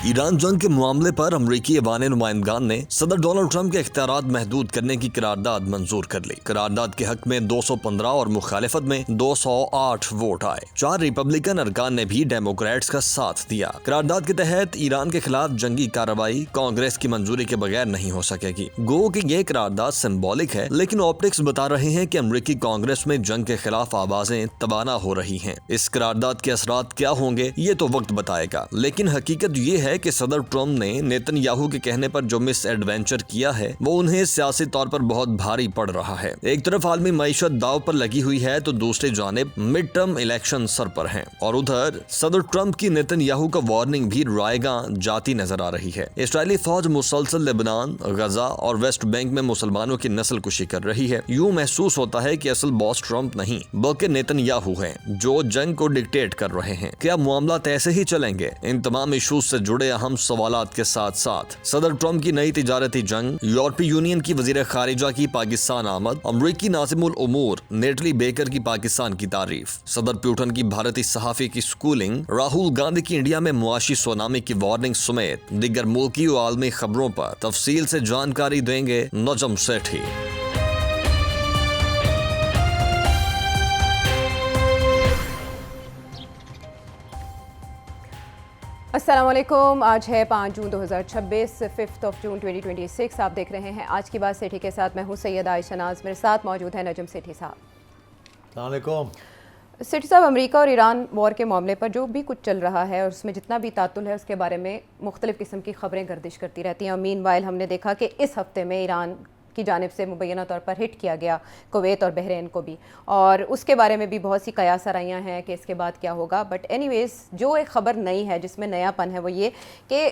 Iran जंग के मामले पर अमरीकी ऐवान नुमाइंदगान ने सदर डोनाल्ड ट्रंप के इख्तियारात महदूद करने की करारदाद मंजूर कर ली। करारदाद के हक में 215 और मुखालिफत में 208 वोट आए। 4 रिपब्लिकन अरकान ने भी डेमोक्रेट्स का साथ दिया। करारदाद के तहत ईरान के खिलाफ जंगी कार्रवाई कांग्रेस की मंजूरी के बगैर नहीं हो सकेगी। गो कि ये करारदाद सिंबॉलिक है, लेकिन ऑप्टिक्स बता रहे हैं कि अमरीकी कांग्रेस में जंग के खिलाफ आवाजें तबाना हो रही हैं। इस करारदाद के असरात क्या होंगे ये तो वक्त बताएगा, लेकिन हकीकत ये है कि सदर ट्रंप ने नेतन्याहू के कहने पर जो मिस एडवेंचर किया है वो उन्हें सियासी तौर पर बहुत भारी पड़ रहा है। एक तरफ आलमी मईशत दाव पर लगी हुई है तो दूसरी जानिब मिड टर्म इलेक्शन सर पर हैं और उधर सदर ट्रंप की नेतन्याहू का वार्निंग भी रायगा जाती नजर आ रही है। इसराइली फौज मुसलसल लेबनान, गजा और वेस्ट बैंक में मुसलमानों की नस्ल कुशी कर रही है। यूं महसूस होता है कि असल बॉस ट्रंप नहीं बल्कि नेतन्याहू हैं जो जंग को डिक्टेट कर रहे हैं। क्या मामला ऐसे ही चलेंगे? इन तमाम इशूज से जुड़े अहम सवालात के साथ साथ सदर ट्रंप की नई तिजारती जंग, यूरोपीय यूनियन की वजीर खारिजा की पाकिस्तान आमद, अमरीकी नाज़िमुल उमूर नेटली बेकर की पाकिस्तान की तारीफ, सदर प्यूटन की भारतीय सहाफी की स्कूलिंग, राहुल गांधी की इंडिया में मुआशी सुनामी की वार्निंग समेत दिगर मुल्की और आलमी खबरों पर तफसील से जानकारी देंगे नजम सेठी। अस्सलाम वालेकुम। आज है 5 जून 2026, 5 जून 2026। आप देख रहे हैं आज की बात सेठी के साथ। मैं हूं सैयदा आयशा नाज, मेरे साथ मौजूद है नजम सेठी साहब। अस्सलाम वालेकुम। सेठी साहब, अमेरिका और ईरान वॉर के मामले पर जो भी कुछ चल रहा है और उसमें जितना भी तातुल है उसके बारे में मुख्तलिफ किस्म की खबरें गर्दिश करती रहती हैं। मीनवाइल हमने देखा कि इस हफ्ते में ईरान की जानिब से मुबैना तौर पर हिट किया गया कुवैत और बहरीन को भी, और उसके बारे में भी बहुत सी कयास आराइयाँ हैं कि इसके बाद क्या होगा। बट एनीवेज, जो एक ख़बर नई है जिसमें नयापन है वो ये कि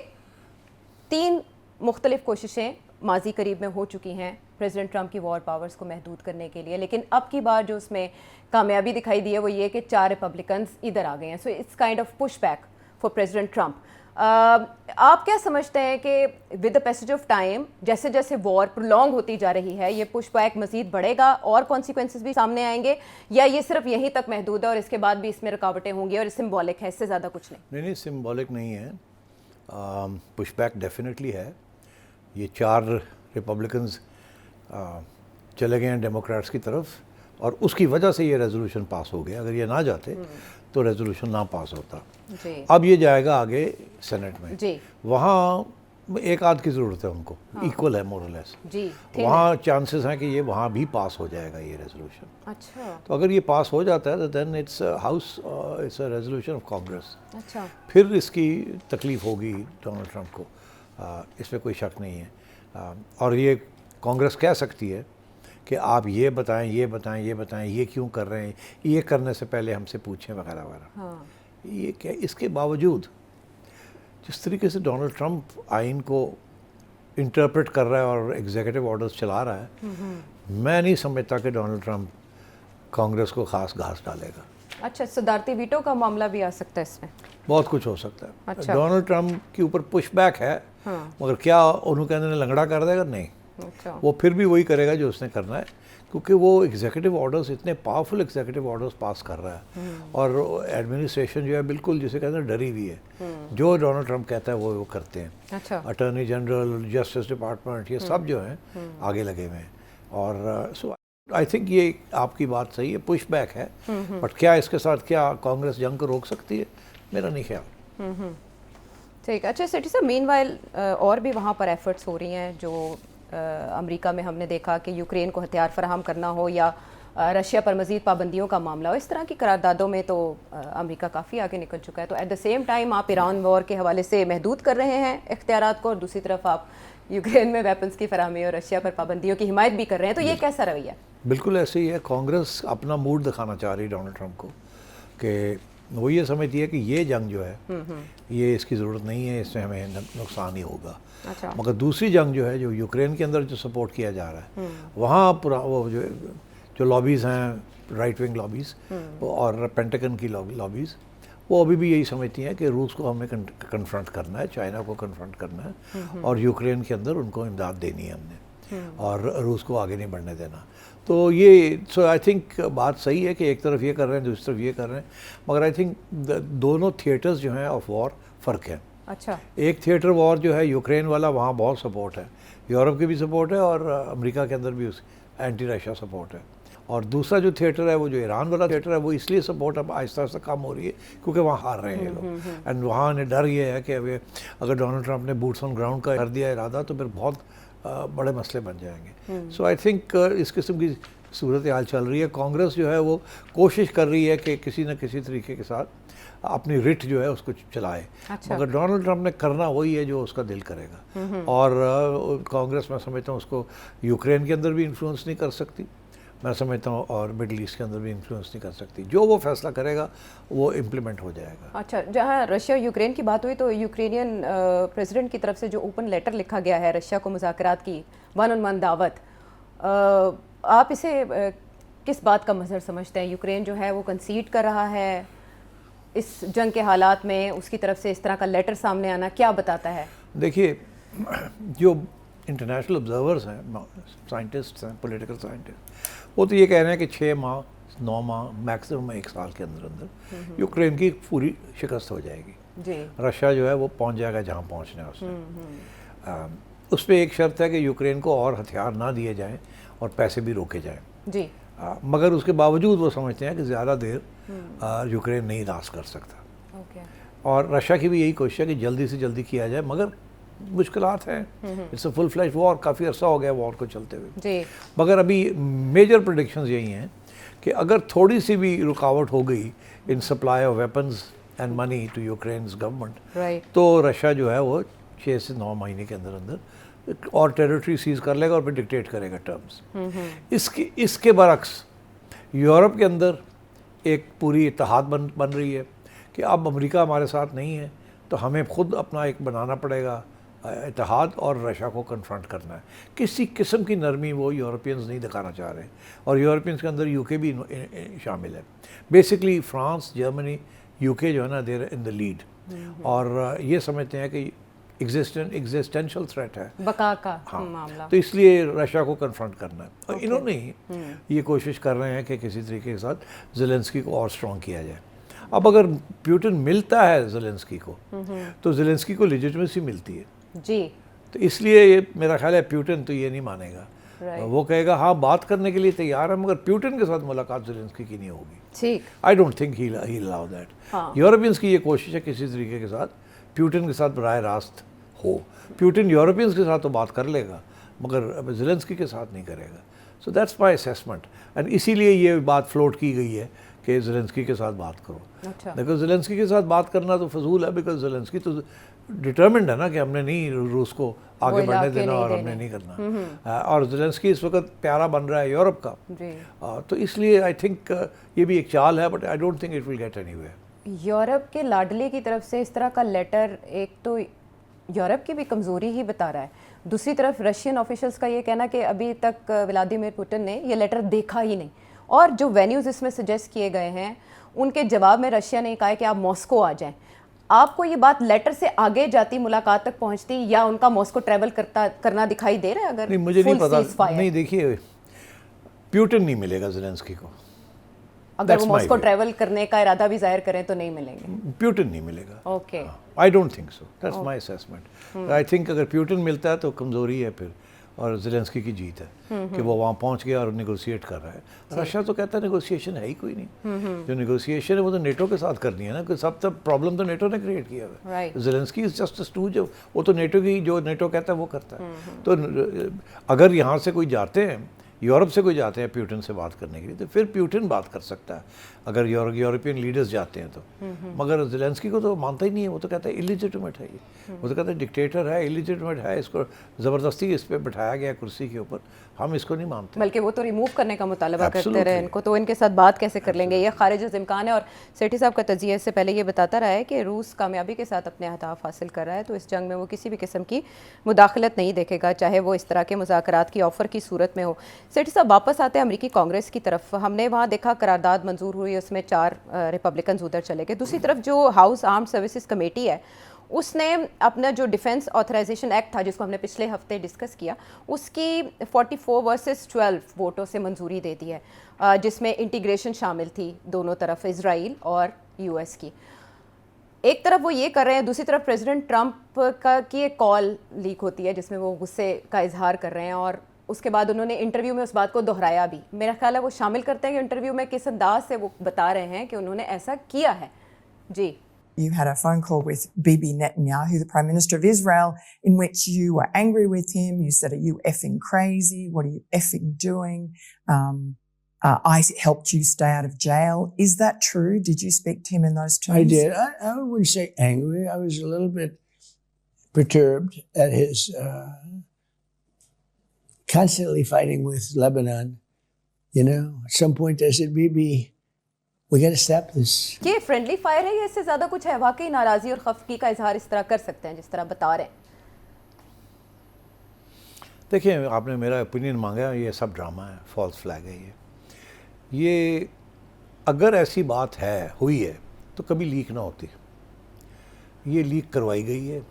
3 मुख्तलिफ कोशिशें माजी करीब में हो चुकी हैं प्रेसिडेंट ट्रंप की वॉर पावर्स को महदूद करने के लिए, लेकिन अब की बार जो उसमें कामयाबी दिखाई दी है वो ये कि 4 रिपब्लिकन्स इधर आ गए हैं। So it's kind of push back for president Trump. आप क्या समझते हैं कि with the passage of time जैसे जैसे वॉर प्रोलॉन्ग होती जा रही है ये पुश बैक मजीद बढ़ेगा और कॉन्सिक्वेंसेस भी सामने आएंगे, या ये सिर्फ यहीं तक महदूद है और इसके बाद भी इसमें रुकावटें होंगी और सिंबॉलिक है, इससे ज़्यादा कुछ नहीं? नहीं, सिंबॉलिक नहीं है, पुश बैक डेफिनेटली है। ये 4 रिपब्लिकन्स चले गए हैं डेमोक्रेट्स की तरफ और उसकी वजह से ये रेजोल्यूशन पास हो गया। अगर ये ना जाते तो रेजोल्यूशन ना पास होता। अब ये जाएगा आगे सेनेट में जी। वहाँ एक आध की ज़रूरत है उनको, इक्वल है मोर और लेस जी। वहाँ चांसेस हैं कि ये वहाँ भी पास हो जाएगा ये रेजोल्यूशन। अच्छा, तो अगर ये पास हो जाता है तो then it's house, it's a resolution of Congress. अच्छा, फिर इसकी तकलीफ होगी डोनाल्ड ट्रंप को, इसमें कोई शक नहीं है। और ये कांग्रेस कह सकती है कि आप ये बताएं, ये बताएं, ये बताएं, ये क्यों कर रहे हैं, ये करने से पहले हमसे पूछें वगैरह वगैरह। हाँ। ये क्या, इसके बावजूद जिस तरीके से डोनाल्ड ट्रंप आइन को इंटरप्रेट कर रहा है और एग्जीक्यूटिव ऑर्डर्स चला रहा है, मैं नहीं समझता कि डोनाल्ड ट्रंप कांग्रेस को खास घास डालेगा। अच्छा, सदारती वीटो का मामला भी आ सकता है इसमें? बहुत कुछ हो सकता है। अच्छा। डोनाल्ड ट्रंप के ऊपर पुश बैक है। हाँ। मगर क्या उन्होंने कहने लंगड़ा कर देगा? नहीं। अच्छा। वो फिर भी वही करेगा जो उसने करना है, क्योंकि वो एग्जीक्यूटिव ऑर्डर्स, इतने पावरफुल एग्जीक्यूटिव ऑर्डर्स पास कर रहा है और एडमिनिस्ट्रेशन जो है बिल्कुल जिसे कहते हैं डरी हुई है। जो डोनाल्ड ट्रंप कहता है वो करते हैं। अच्छा। अटॉर्नी जनरल, जस्टिस डिपार्टमेंट, ये सब जो हैं आगे लगे हुए हैं। और सो आई थिंक ये आपकी बात सही है, पुश बैक है। बट क्या इसके साथ क्या कांग्रेस जंग को रोक सकती है? मेरा नहीं ख्याल। ठीक। अच्छा सेठी साहब, मीनवाइल और भी वहाँ पर एफर्ट्स हो रही हैं जो अमेरिका में हमने देखा कि यूक्रेन को हथियार फराहम करना हो या रशिया पर मज़ीद पाबंदियों का मामला हो, इस तरह की करारदादों में तो अमेरिका काफ़ी आगे निकल चुका है। तो एट द सेम टाइम आप ईरान वॉर के हवाले से महदूद कर रहे हैं इख्तियारात को और दूसरी तरफ आप यूक्रेन में वेपन्स की फराहमी और रशिया पर पाबंदियों की हिमायत भी कर रहे हैं, तो ये कैसा रवैया? बिल्कुल ऐसे ही है। कांग्रेस अपना मूड दिखाना चाह रही है डोनाल्ड ट्रंप को कि वो ये समझती है कि ये जंग जो है ये इसकी ज़रूरत नहीं है, इससे हमें नुकसान ही होगा। अच्छा। मगर दूसरी जंग जो है, जो यूक्रेन के अंदर जो सपोर्ट किया जा रहा है, वहाँ पूरा वो जो लॉबीज़ हैं, राइट विंग लॉबीज़ और पेंटागन की लॉबीज़, वो अभी भी यही समझती हैं कि रूस को हमें कन्फ्रंट करना है, चाइना को कन्फ्रंट करना है और यूक्रेन के अंदर उनको इमदाद देनी है हमने और रूस को आगे नहीं बढ़ने देना। तो ये सो आई थिंक बात सही है कि एक तरफ ये कर रहे हैं, दूसरी तरफ ये कर रहे हैं, मगर आई थिंक दोनों थिएटर्स जो हैं ऑफ वॉर फ़र्क है। अच्छा, एक थिएटर वॉर जो है यूक्रेन वाला, वहाँ बहुत सपोर्ट है, यूरोप की भी सपोर्ट है और अमेरिका के अंदर भी उस एंटी रशिया सपोर्ट है। और दूसरा जो थिएटर है वो जो ईरान वाला थिएटर है वो इसलिए सपोर्ट अब आहिस्ता आहिस्ता कम हो रही है क्योंकि वहाँ हार रहे हैं ये लोग। एंड वहाँ ने डर ये है कि अगर डोनाल्ड ट्रंप ने बूट्स ऑन ग्राउंड का कर दिया इरादा तो फिर बहुत बड़े मसले बन जाएंगे। सो आई थिंक इस किस्म की सूरत हाल चल रही है। कांग्रेस जो है वो कोशिश कर रही है कि किसी न किसी तरीके के साथ अपनी रिट जो है उसको चलाए। अच्छा। मगर डोनाल्ड ट्रंप ने करना वही है जो उसका दिल करेगा। और कांग्रेस मैं समझता हूँ उसको यूक्रेन के अंदर भी इन्फ्लुएंस नहीं कर सकती, मैं समझता हूँ, और मिडल ईस्ट के अंदर भी इन्फ्लुएंस नहीं कर सकती। जो वो फैसला करेगा वो इम्प्लीमेंट हो जाएगा। अच्छा, जहाँ रशिया यूक्रेन की बात हुई तो यूक्रेनियन प्रेसिडेंट की तरफ से जो ओपन लेटर लिखा गया है रशिया को मुज़ाकरात की वन ऑन वन दावत, आप इसे किस बात का मज़हर समझते हैं? यूक्रेन जो है वो कंसीड कर रहा है इस जंग के हालात में, उसकी तरफ से इस तरह का लेटर सामने आना क्या बताता है? देखिए, जो इंटरनेशनल ऑब्जर्वर्स हैं, साइंटिस्ट हैं, पॉलिटिकल साइंटिस्ट, वो तो ये कह रहे हैं कि 6 माह 9 माह मैक्सिमम 1 साल के अंदर अंदर यूक्रेन की पूरी शिकस्त हो जाएगी जी। रशिया जो है वो पहुंच जाएगा जहां पहुंचना है उसने। उस पर एक शर्त है कि यूक्रेन को और हथियार ना दिए जाएं और पैसे भी रोके जाएं जी। मगर उसके बावजूद वो समझते हैं कि ज़्यादा देर यूक्रेन नहीं रास कर सकता। ओके। और रशिया की भी यही कोशिश है कि जल्दी से जल्दी किया जाए, मगर मुश्किलात हैं। It's a full flash war, काफ़ी अरसा हो गया वॉर को चलते हुए जी। मगर अभी मेजर प्रेडिक्शंस यही हैं कि अगर थोड़ी सी भी रुकावट हो गई in supply of weapons and money to Ukraine's government, right. तो रशिया जो है वो 6 से 9 महीने के अंदर अंदर और टेरिटरी सीज कर लेगा और फिर डिक्टेट करेगा टर्म्स। इसके बरक्स यूरोप के अंदर एक पूरी इत्तेहाद बन रही है कि अब अमेरिका हमारे साथ नहीं है तो हमें खुद अपना एक बनाना पड़ेगा इत्तेहाद और रशिया को कन्फ्रंट करना है। किसी किस्म की नरमी वो यूरोपियंस नहीं दिखाना चाह रहे और यूरोपियंस के अंदर यूके भी शामिल है। बेसिकली फ्रांस, जर्मनी, यूके जो है ना, देर इन द लीड और ये समझते हैं कि एग्जिस्टेंशियल थ्रेट है बका का मामला, तो इसलिए रशिया को कन्फ्रंट करना है। और इन्होंने ही ये कोशिश कर रहे हैं कि किसी तरीके के साथ ज़ेलेंस्की को और स्ट्रॉन्ग किया जाए। अब अगर प्यूटिन मिलता है ज़ेलेंस्की को तो ज़ेलेंस्की को लेजिटिमेसी मिलती है जी। तो इसलिए ये मेरा ख्याल है प्यूटिन तो ये नहीं मानेगा। वो कहेगा हाँ बात करने के लिए तैयार है मगर प्यूटिन के साथ मुलाकात ज़ेलेंस्की की नहीं होगी। ठीक। I don't think he allow that. Europeans की ये कोशिश है किसी तरीके के साथ प्यूटिन के साथ बराह रास्त हो। प्यूटिन यूरोपियंस के साथ तो बात कर लेगा मगर ज़ेलेंस्की के साथ नहीं करेगा। So that's my assessment and इसीलिए ये बात फ्लोट की गई है कि ज़ेलेंस्की के साथ बात करो। अच्छा। देखो ज़ेलेंस्की के साथ बात करना तो फजूल है बिकॉज ज़ेलेंस्की तो डिटर्मिंड है ना कि हमने नहीं रूस को आगे बढ़ने देना और हमने नहीं करना। और ज़ेलेंस्की इस वक्त प्यारा बन रहा है यूरोप का जी। तो इसलिए आई थिंक ये भी एक चाल है but I don't think it will get anywhere. Europe के लाडले की तरफ से इस तरह का लेटर एक तो यूरोप की भी कमज़ोरी ही बता रहा है, दूसरी तरफ रशियन ऑफिशियल्स का ये कहना कि अभी तक व्लादिमीर पुतिन ने ये लेटर देखा ही नहीं और जो वेन्यूज़ इसमें सजेस्ट किए गए हैं उनके जवाब में रशिया ने कहा कि आप मॉस्को आ जाएं। आपको ये बात लेटर से आगे जाती, मुलाकात तक पहुंचती या उनका मॉस्को ट्रैवल करना दिखाई दे रहा है? अगर नहीं मुझे नहीं पता, नहीं देखिए प्यूटिन नहीं मिलेगा ज़ेलेंस्की को। अगर वो मॉस्को ट्रैवल करने का इरादा भी जाहिर करें तो नहीं मिलेंगे, प्यूटिन नहीं मिलेगा। Okay, I don't think so, that's my assessment. I think अगर प्यूटिन मिलता है तो कमज़ोरी है फिर और ज़ेलेंस्की की जीत है कि वो वहाँ पहुँच गया और नेगोशिएट कर रहा है। रशिया तो कहता है नेगोशिएशन है ही कोई नहीं, जो नेगोशिएशन है वो तो नेटो के साथ करनी है ना, कि सब तब प्रॉब्लम तो नेटो ने क्रिएट किया है। Zelensky is just a stooge, वो तो नेटो की जो नेटो कहता है वो करता है। तो अगर यहाँ से कोई जाते हैं, यूरोप से कोई जाते हैं प्यूटिन से बात करने के लिए तो फिर प्यूटिन बात कर सकता है अगर यूरोपियन लीडर्स जाते हैं तो। मगर ज़ेलेंस्की को तो मानता ही नहीं है, वो तो कहता है इलिजिटिमेट है ये, वो तो कहता है डिक्टेटर है, इलिजिटिमेट है, इसको ज़बरदस्ती इस पर बैठाया गया कुर्सी के ऊपर, हम इसको नहीं मानते। बल्कि वो तो रिमूव करने का मुतालबा करते रहे इनको, तो इनके साथ बात कैसे कर लेंगे, ये खारिज इम्कान है। और सेठी साहब का तजिया इससे पहले ये बताता रहा है कि रूस कामयाबी के साथ अपने अहदाफ हासिल कर रहा है, तो इस जंग में वो किसी भी किस्म की मुदाखलत नहीं देखेगा, चाहे वो इस तरह के मुज़ाकरात की ऑफ़र की सूरत में हो। सेठी साहब वापस आते हैं अमेरिकी कांग्रेस की तरफ, हमने वहाँ देखा करारदाद मंजूर हुई, उसमें 4 रिपब्लिकन उधर चले गए। दूसरी तरफ जो हाउस आर्म्ड सर्विसेज कमेटी है उसने अपना जो डिफेंस ऑथराइजेशन एक्ट था जिसको हमने पिछले हफ्ते डिस्कस किया, उसकी 44 वर्सेस 12 वोटों से मंजूरी दे दी है, जिसमें इंटीग्रेशन शामिल थी दोनों तरफ, इजराइल और यूएस की। एक तरफ वो ये कर रहे हैं, दूसरी तरफ प्रेसिडेंट ट्रंप का की एक कॉल लीक होती है जिसमें वो गुस्से का इजहार कर रहे हैं और उसके बाद उन्होंने इंटरव्यू में उस बात को दोहराया भी। मेरा ख्याल है वो शामिल करते हैं कि इंटरव्यू में किस अंदाज से वो बता रहे हैं कि उन्होंने ऐसा किया है। जी, You had a phone call with Bibi Netanyahu, the Prime Minister of Israel, in which you were angry with him. You said, "Are you effing crazy? What are you effing doing?" I helped you stay out of jail. Is that true? Did you speak to him in those terms? I did. I wouldn't say angry. I was a little bit perturbed at his constantly fighting with Lebanon. You know, at some point I said, Bibi, we got to stop this. ये friendly fire है या इससे ज्यादा कुछ है? वाकई नाराजगी और खफगी का इजहार इस तरह कर सकते हैं जिस तरह बता रहे हैं? देखिए, आपने मेरा ओपिनियन मांगा, ये सब ड्रामा है, फॉल्स फ्लैग है ये अगर ऐसी बात है हुई है तो कभी लीक ना होती। ये लीक करवाई गई है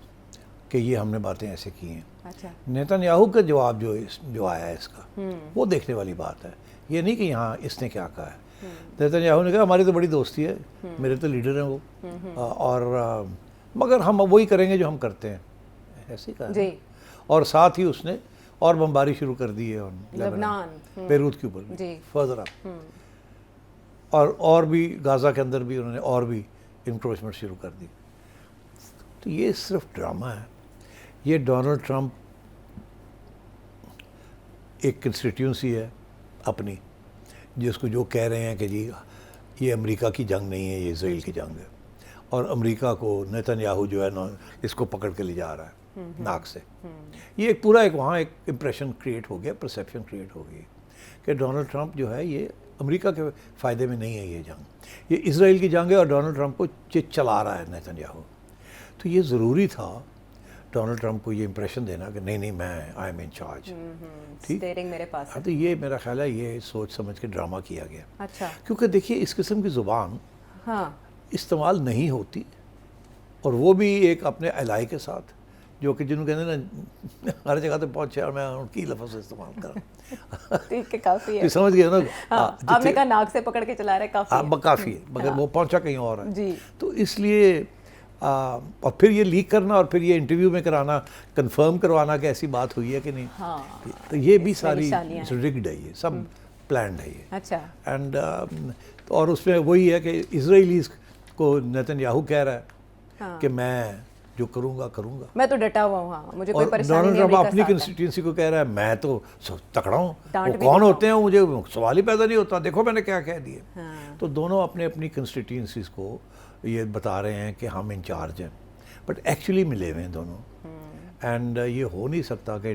कि ये हमने बातें ऐसे की हैं। अच्छा, नेतन्याहू का जवाब जो आया है इसका, वो देखने वाली बात है। ये नहीं कि यहाँ इसने क्या कहा है। नेतन्याहू ने कहा हमारी तो बड़ी दोस्ती है, मेरे तो लीडर हैं वो, और मगर हम वही करेंगे जो हम करते हैं, ऐसे कहा जी। और साथ ही उसने और बमबारी शुरू कर दी है लेबनान, बेरूत के ऊपर जी। फर्दर अप, और भी गाज़ा के अंदर भी उन्होंने और भी इंक्रोचमेंट शुरू कर दी। तो ये सिर्फ ड्रामा है। ये डोनाल्ड ट्रंप एक कंस्टिट्यूंसी है अपनी, जिसको जो कह रहे हैं कि जी ये अमेरिका की जंग नहीं है, ये इजराइल की जंग है, और अमेरिका को नेतन्याहू जो है ना इसको पकड़ के ले जा रहा है नाक से। ये एक पूरा वहाँ एक इम्प्रेशन क्रिएट हो गया, परसेप्शन क्रिएट हो गई कि डोनाल्ड ट्रंप जो है ये अमेरिका के फ़ायदे में नहीं है, ये जंग, ये इजराइल की जंग है और डोनाल्ड ट्रंप को चला रहा है नेतन्याहू। तो ये ज़रूरी था डोनाल्ड ट्रंप को ये इम्प्रेशन देना कि नहीं मैं आई एम इन चार्ज, ठीक, स्टीयरिंग मेरे पास है। तो ये मेरा ख्याल है ये सोच समझ के ड्रामा किया गया। अच्छा, क्योंकि देखिए इस किस्म की ज़ुबान हाँ, इस्तेमाल नहीं होती, और वो भी एक अपने एलाई के साथ, जो कि जिन्होंने कहते ना हर जगह तक पहुँचे और मैं उनकी लफ्ज़ इस्तेमाल करा। ठीक है, काफ़ी है। तो समझ गए ना। हाँ, आपने कहा नाक से पकड़ के चला रहे, काफ़ी है। काफ़ी है, मगर वो पहुँचा कहीं और है जी। तो इसलिए और फिर ये लीक करना और फिर ये इंटरव्यू में कराना, कंफर्म करवाना कि ऐसी बात हुई है कि नहीं। हाँ, तो ये भी इसमें सारी निशानियां हैं। रिग्ड है, ये सब प्लान्ड है ये। अच्छा, एंड और उसमें वही है कि इजराइलीज़ को नेतन्याहू कह रहा है हाँ। कि मैं जो करूँगा। मैं तो डटा हुआ हूँ, हाँ, मुझे कोई और परेशानी डोनाल्ड नहीं। ट्रंप अमेरिका अपनी साथ है। कंस्टिट्यूंसी को कह रहा है मैं तो तकड़ा हूँ, डांट वो भी कौन देता होते हैं मुझे सवाल ही पैदा नहीं होता, देखो मैंने क्या कह दिए। हाँ। तो दोनों अपने अपनी कंस्टिट्यूंसीज को ये बता रहे हैं कि हम इंचार्ज हैं, बट एक्चुअली मिले हुए हैं दोनों। एंड ये हो नहीं सकता कि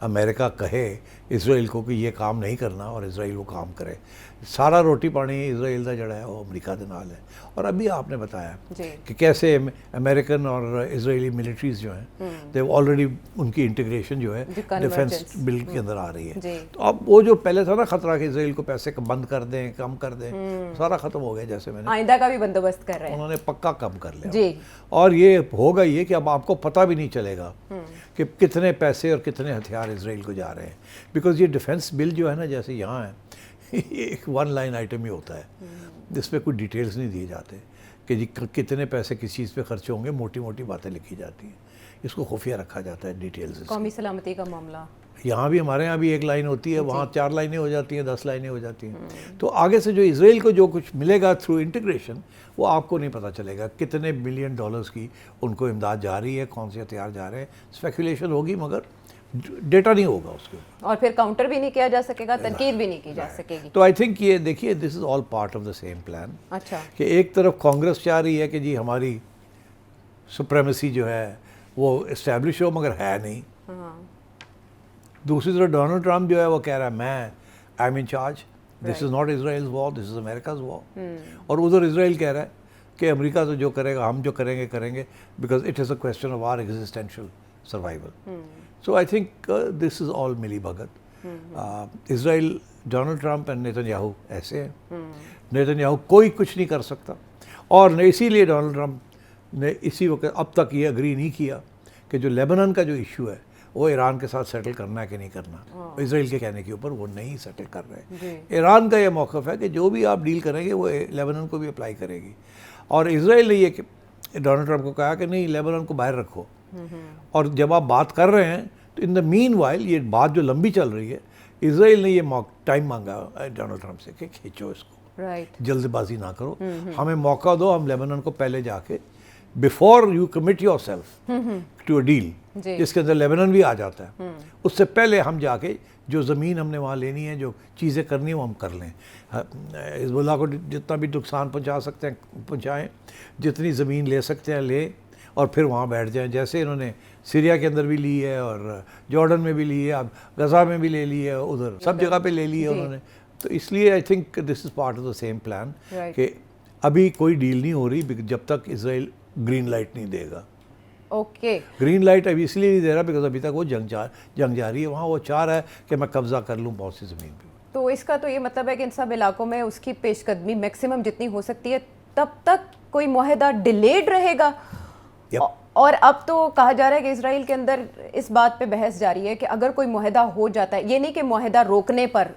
अमेरिका कहे इसराइल को कि ये काम नहीं करना और इसराइल वो काम करे। सारा रोटी पानी इसराइल का जड़ा है वो अमेरिका के नाल है। और अभी आपने बताया जी। कि कैसे अमेरिकन और इसराइली मिलिट्रीज जो हैं दे ऑलरेडी उनकी इंटीग्रेशन जो है डिफेंस बिल के अंदर आ रही है। तो अब वो जो पहले था ना खतरा कि इसराइल को पैसे बंद कर दें, कम कर दें, सारा ख़त्म हो गया। जैसे मैंने आइंदा का भी बंदोबस्त कर रहे हैं, उन्होंने पक्का कम कर लिया जी। और ये होगा ये कि अब आपको पता भी नहीं चलेगा कि कितने पैसे और कितने हथियार इसराइल को जा रहे हैं, बिकॉज ये डिफेंस बिल जो है ना जैसे यहाँ है ये एक वन लाइन आइटम ही होता है, जिसमें कोई डिटेल्स नहीं दिए जाते कि जी कितने पैसे किस चीज़ पे खर्च होंगे, मोटी मोटी बातें लिखी जाती हैं, इसको खुफिया रखा जाता है डिटेल्स। कौमी सलामती का मामला यहाँ भी हमारे यहाँ भी एक लाइन होती है, वहाँ 4 लाइनें हो जाती हैं, 10 लाइनें हो जाती हैं। तो आगे से जो इसराइल को जो कुछ मिलेगा थ्रू इंटीग्रेशन वो आपको नहीं पता चलेगा कितने बिलियन डॉलर्स की उनको इमदाद जा रही है, कौन से हथियार जा रहे हैं। स्पेकुलेशन होगी मगर डेटा नहीं होगा उसके ऊपर, और फिर काउंटर भी नहीं किया जा सकेगा, तनकीद भी नहीं की जा सकेगी। तो आई थिंक ये देखिए this is all part of the same plan. अच्छा, कि एक तरफ कांग्रेस चाह रही है कि जी हमारी सुप्रेमेसी जो है वो इस्टेब्लिश हो, मगर है नहीं। दूसरी तरफ डोनाल्ड ट्रंप जो है वो कह रहा है मैं I am in charge, this is not Israel's war, this is America's war. और उधर इसराइल कह रहा है कि अमेरिका तो जो करेगा हम जो करेंगे because it is a question of our existential survival. So I think this is all मिली भगत। Israel, Donald Trump and Netanyahu ऐसे हैं। नेतन्याहू कोई कुछ नहीं कर सकता, और इसीलिए डोनाल्ड ट्रंप ने इसी वक्त अब तक ये अग्री नहीं किया कि जो लेबनान का जो इशू है वो ईरान के साथ सेटल करना है कि नहीं करना। इसराइल के कहने के ऊपर वो नहीं सेटल कर रहे। ईरान का ये मौक़िफ़ है कि जो भी आप डील करेंगे वो लेबनान को भी अप्लाई करेगी, और इसराइल ने ये डोनाल्ड ट्रंप को कहा कि नहीं लेबनान को बाहर रखो। और जब आप बात कर रहे हैं तो इन द मीन वाइल ये बात जो लंबी चल रही है, इसराइल ने ये टाइम मांगा डोनाल्ड ट्रंप से कि खींचो इसको, राइट, जल्दबाजी ना करो, हमें मौका दो, हम लेबनान को पहले जाके before you commit yourself to a deal जिसके अंदर लेबनान भी आ जाता है, उससे पहले हम जाके जो ज़मीन हमने वहाँ लेनी है, जो चीज़ें करनी है वो हम कर लें। हिज़्बुल्लाह को जितना भी नुकसान पहुँचा सकते हैं पहुँचाएँ, जितनी ज़मीन ले सकते हैं ले, और फिर वहाँ बैठ जाएं, जैसे इन्होंने सीरिया के अंदर भी ली है और जॉर्डन में भी ली है, अब गज़ा में भी ले ली है, उधर सब जगह पे ले ली है उन्होंने। तो इसलिए I think this is part of the same plan कि अभी कोई डील नहीं हो रही जब तक इसराइल ग्रीन लाइट नहीं देगा। ओके, ग्रीन लाइट अभी इसलिए नहीं दे रहा बिकॉज अभी तक वो जंग जारी है वहाँ। वो चाह रहा है कि मैं कब्जा कर लूँ बहुत सी ज़मीन पे। तो इसका तो ये मतलब है कि इन सब इलाकों में उसकी पेशकदमी मैक्सिमम जितनी हो सकती है तब तक कोई मुआहदा डिलेड रहेगा। और अब तो कहा जा रहा है कि इजराइल के अंदर इस बात पे बहस जारी है कि अगर कोई मुआहदा हो जाता है, ये नहीं कि मुआहदा रोकने पर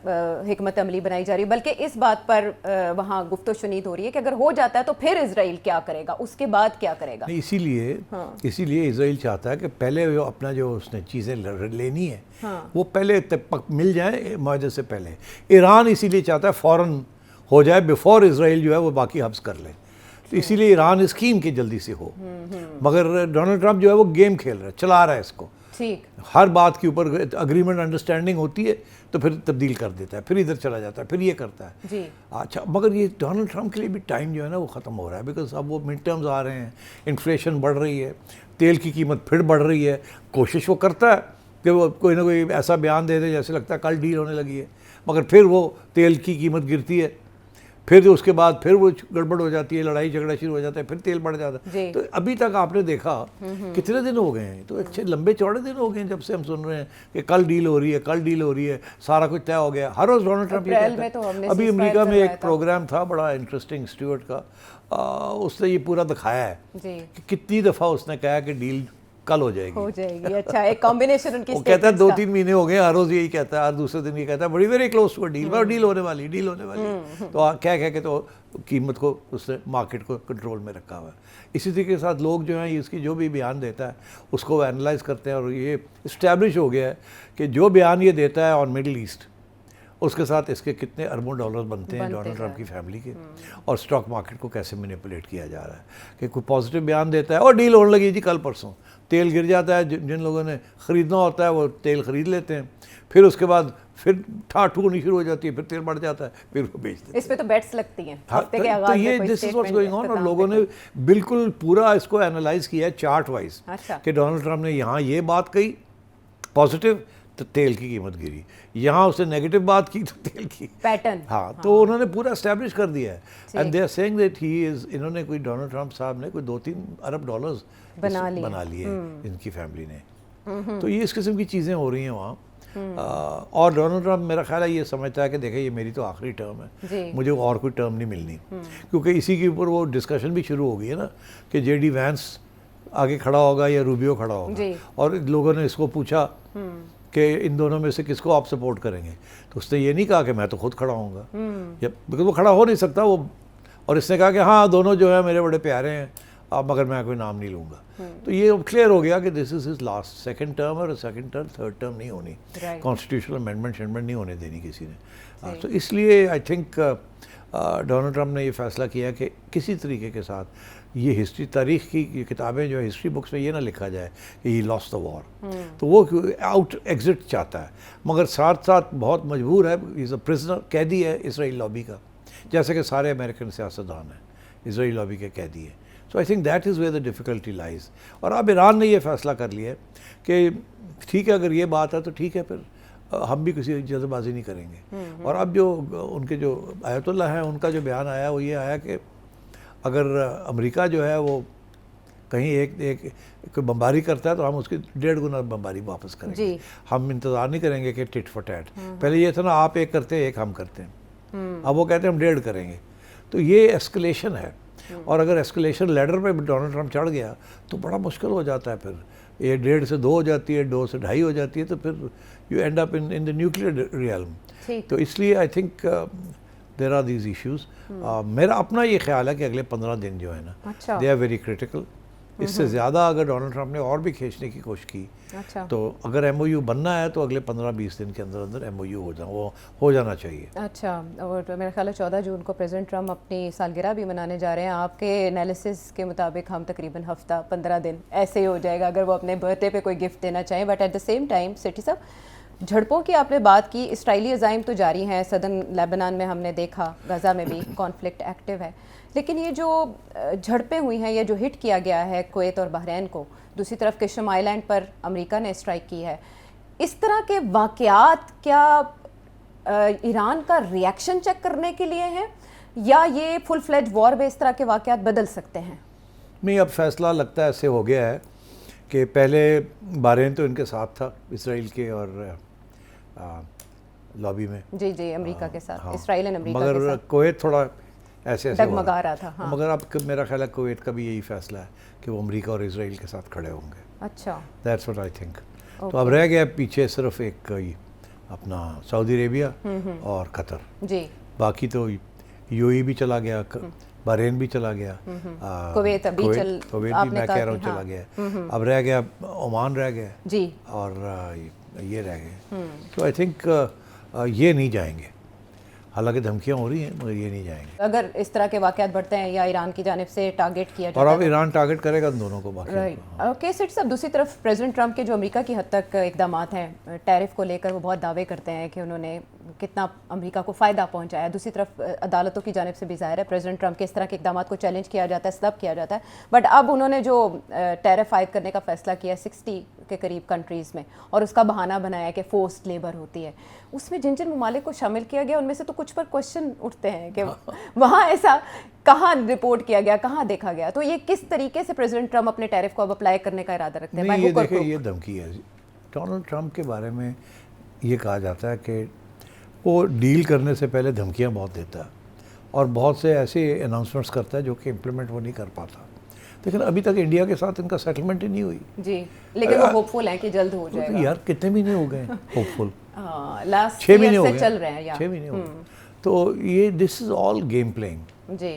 हिकमत अमली बनाई जा रही है, बल्कि इस बात पर वहाँ गुफ्तो शुनीद हो रही है कि अगर हो जाता है तो फिर इजराइल क्या करेगा, उसके बाद क्या करेगा। इसीलिए इजराइल चाहता है कि पहले वो अपना जो उसने चीज़ें लेनी है वो पहले मिल जाए मुआहदे से पहले। ईरान इसीलिए चाहता है फ़ौरन हो जाए बिफोर इजराइल जो है वो बाकी हब्स कर ले। तो इसीलिए ईरान स्कीम की जल्दी से हो, मगर डोनाल्ड ट्रंप जो है वो गेम खेल रहा है, चला रहा है इसको। ठीक, हर बात के ऊपर अग्रीमेंट अंडरस्टैंडिंग होती है तो फिर तब्दील कर देता है, फिर इधर चला जाता है, फिर ये करता है जी। अच्छा, मगर ये डोनाल्ड ट्रंप के लिए भी टाइम जो है ना वो ख़त्म हो रहा है, बिकॉज अब वो मिड टर्म्स आ रहे हैं, इन्फ्लेशन बढ़ रही है, तेल की कीमत फिर बढ़ रही है। कोशिश वो करता है कि वो कोई ना कोई ऐसा बयान दे दे जैसे लगता है कल डील होने लगी है, मगर फिर वो तेल की कीमत गिरती है, फिर उसके बाद फिर वो गड़बड़ हो जाती है, लड़ाई झगड़ा शुरू हो जाता है, फिर तेल बढ़ जाता है। तो अभी तक आपने देखा कितने दिन हो गए हैं, तो अच्छे लंबे चौड़े दिन हो गए हैं जब से हम सुन रहे हैं कि कल डील हो रही है, कल डील हो रही है, सारा कुछ तय हो गया। हर रोज़ डोनाल्ड ट्रंप ये कहता है। अभी अमेरिका में एक प्रोग्राम था बड़ा इंटरेस्टिंग, स्टुअर्ट का, उसने ये पूरा दिखाया है कि कितनी दफ़ा उसने कहा कि डील कल हो जाएगी। अच्छा, एक कॉम्बिनेशन उनकी वो कहता है 2-3 महीने हो गए, हर रोज़ यही कहता है, हर दूसरे दिन ये कहता है बड़ी वेरी क्लोज टू डील होने वाली। तो कह के तो कीमत को उसने मार्केट को कंट्रोल में रखा हुआ है। इसी तरीके के साथ लोग जो हैं इसकी जो भी बयान देता है उसको वो एनालाइज करते हैं, और ये इस्टेब्लिश हो गया है कि जो बयान ये देता है ऑन मिडिल ईस्ट, उसके साथ इसके कितने अरबों डॉलर बनते हैं डोनाल्ड ट्रंप की फैमिली के, और स्टॉक मार्केट को कैसे मैनिपुलेट किया जा रहा है कि कोई पॉजिटिव बयान देता है और डील होने लगी जी कल परसों, तेल गिर जाता है, जिन लोगों ने ख़रीदना होता है वो तेल ख़रीद लेते हैं, फिर उसके बाद फिर ठाठ होनी शुरू हो जाती है, फिर तेल बढ़ जाता है, फिर वो बेच देते हैं। इस पे तो बेट्स लगती हैं। हाँ, तो ये this is what's going on, और लोगों ने बिल्कुल पूरा इसको एनालाइज किया है चार्ट वाइज कि डोनाल्ड ट्रंप ने यहाँ ये बात कही पॉजिटिव तो तेल की कीमत गिरी, यहाँ उसने नेगेटिव बात की तो तेल की पैटर्न, हाँ, तो उन्होंने पूरा एस्टैब्लिश कर दिया है। And they are saying that he is, इन्होंने कोई डोनाल्ड ट्रंप साहब ने कोई 2-3 अरब डॉलर्स बना लिए इनकी फैमिली ने। तो ये इस किस्म की चीज़ें हो रही हैं वहाँ। और डोनाल्ड ट्रंप मेरा ख्याल है ये समझता है कि देखिए ये मेरी तो आखिरी टर्म है, मुझे और कोई टर्म नहीं मिलनी, क्योंकि इसी के ऊपर वो डिस्कशन भी शुरू हो गई है ना कि जेडी वैंस आगे खड़ा होगा या रूबियो खड़ा होगा, और लोगों ने इसको पूछा कि इन दोनों में से किसको आप सपोर्ट करेंगे, तो उसने ये नहीं कहा कि मैं तो खुद खड़ा होऊंगा, बिकॉज वो खड़ा हो नहीं सकता वो, और इसने कहा कि हाँ दोनों जो है मेरे बड़े प्यारे हैं, अब मगर मैं कोई नाम नहीं लूँगा। तो ये क्लियर हो गया कि this is his last second term, और सेकंड टर्म थर्ड टर्म नहीं होनी, कॉन्स्टिट्यूशनल अमेंडमेंट नहीं होने देनी किसी ने। तो इसलिए आई थिंक डोनाल्ड ट्रंप ने ये फैसला किया कि किसी तरीके के साथ ये हिस्ट्री, तारीख की किताबें जो है हिस्ट्री बुक्स में ये ना लिखा जाए कि ही लॉस्ट द वॉर, तो वो आउट एग्जिट चाहता है, मगर साथ साथ बहुत मजबूर है, इज़ अ प्रिजनर, कैदी है इसराइल लॉबी का, जैसे कि सारे अमेरिकन सियासतदान हैं इसराइल लॉबी के कैदी है। So I think that is where the difficulty lies. और अब ईरान ने ये फैसला कर लिया है कि ठीक है अगर ये बात है तो ठीक है, फिर हम भी किसी जल्दबाजी नहीं करेंगे। और अब जो उनके जो आयतुल्ला हैं उनका जो बयान आया वो ये आया कि अगर अमेरिका जो है वो कहीं एक कोई बमबारी करता है तो हम उसकी 1.5 गुना बमबारी वापस करेंगे, हम इंतज़ार नहीं करेंगे कि टिट फॉर टैट। पहले ये था ना आप एक करते हैं एक हम करते हैं, अब वो कहते हैं हम 1.5 करेंगे। तो ये एस्केलेशन है, और अगर एस्केलेशन लैडर पे डोनाल्ड ट्रंप चढ़ गया तो बड़ा मुश्किल हो जाता है, फिर ये 1.5 से 2 हो जाती है, 2 से 2.5 हो जाती है, तो फिर you end up in the nuclear realm. तो इसलिए I think there are these issues. मेरा अपना ये ख्याल है कि अगले 15 दिन जो है ना, अच्छा। They are very critical. इससे ज़्यादा अगर डोनाल्ड ट्रंप ने और भी खींचने की कोशिश की, अच्छा। तो अगर एमओयू बनना है तो अगले 15-20 दिन के अंदर अंदर एमओयू हो जाना चाहिए। अच्छा, और मेरा ख्याल है 14 जून को प्रेसिडेंट ट्रंप अपनी सालगिरह भी मनाने जा रहे हैं। आपके एनालिसिस के मुताबिक हम तकरीबन हफ्ता 15 दिन ऐसे ही हो जाएगा अगर वो अपने बर्थडे पे कोई गिफ्ट देना चाहें। But at the same time Sethi साहब, झड़पों की आपने बात की, इसराइली अज़ाइम तो जारी हैं। सदर्न लेबनान में हमने देखा, गज़ा में भी कॉन्फ्लिक्ट एक्टिव है, लेकिन ये जो झड़पें हुई हैं, ये जो हिट किया गया है कुवैत और बहरीन को, दूसरी तरफ किशम आइलैंड पर अमेरिका ने स्ट्राइक की है, इस तरह के वाक़यात क्या ईरान का रिएक्शन चेक करने के लिए हैं, या ये फुल फ्लेज वॉर में इस तरह के वाक़यात बदल सकते हैं? नहीं, अब फैसला लगता है ऐसे हो गया है कि पहले बहरीन तो इनके साथ था, इसराइल के और लॉबी में। जी जी, अमेरिका के साथ, हाँ, इसराइल और अमेरिका मगर के साथ कुवैत थोड़ा ऐसे डगमगा रहा था। हाँ। मगर अब मेरा ख्याल है कुवैत का भी यही फैसला है कि वो अमेरिका और इसराइल के साथ खड़े होंगे। अच्छा, दैट्स व्हाट आई थिंक। तो अब रह गया पीछे सिर्फ एक अपना सऊदी अरेबिया और कतर। जी। बाकी तो यूएई भी चला गया, बहरीन भी चला गया, कुवैत अभी कुवैत भी मैं कह रहा हूँ चला गया। अब रह गया ओमान रह गया जी, और ये रह गए। तो आई थिंक ये नहीं जाएंगे, हालांकि धमकियां हो रही हैं मगर ये नहीं जाएंगे। अगर इस तरह के वाक़यात बढ़ते हैं या ईरान की जानिब से टारगेट किया जाता और है, अब ईरान टारगेट करेगा इन दोनों को बाकी। राइट। ओके सेठ साहब, दूसरी तरफ प्रेसिडेंट ट्रंप के जो अमेरिका की हद तक इकदाम हैं टैरिफ को लेकर, वो बहुत दावे करते हैं कि उन्होंने कितना अमेरिका को फ़ायदा पहुंचाया। दूसरी तरफ अदालतों की जानिब से भी ज़ाहिर है प्रेसिडेंट ट्रंप के इस तरह के इकदाम को चैलेंज किया जाता है, स्लब किया जाता है। बट अब उन्होंने जो टैरिफ आयद करने का फैसला किया 60 के करीब कंट्रीज़ में, और उसका बहाना बनाया कि फोर्स्ड लेबर होती है, उसमें जिन जिन ममालिक को शामिल किया गया उनमें से तो कुछ पर क्वेश्चन उठते हैं कि वहाँ ऐसा कहाँ रिपोर्ट किया गया, कहाँ देखा गया। तो ये किस तरीके से प्रेसिडेंट ट्रंप अपने टैरिफ को अब अप्लाई करने का इरादा रखते हैं? नहीं, ये देखिए, ये धमकी है। डोनाल्ड ट्रंप के बारे में ये कहा जाता है कि वो डील करने से पहले धमकियाँ बहुत देता है और बहुत से ऐसे अनाउंसमेंट्स करता है जो कि इम्प्लीमेंट वो नहीं कर पाता। लेकिन अभी तक इंडिया के साथ इनका सेटलमेंट ही नहीं हुई जी, लेकिन वो होपफुल हैं कि जल्द हो जाएगा। तो यार कितने महीने हो गए होपफुल? लास्ट 6 महीने हो गए, चल रहे हैं यार। 6 महीने हो गए। तो ये this is all game playing जी।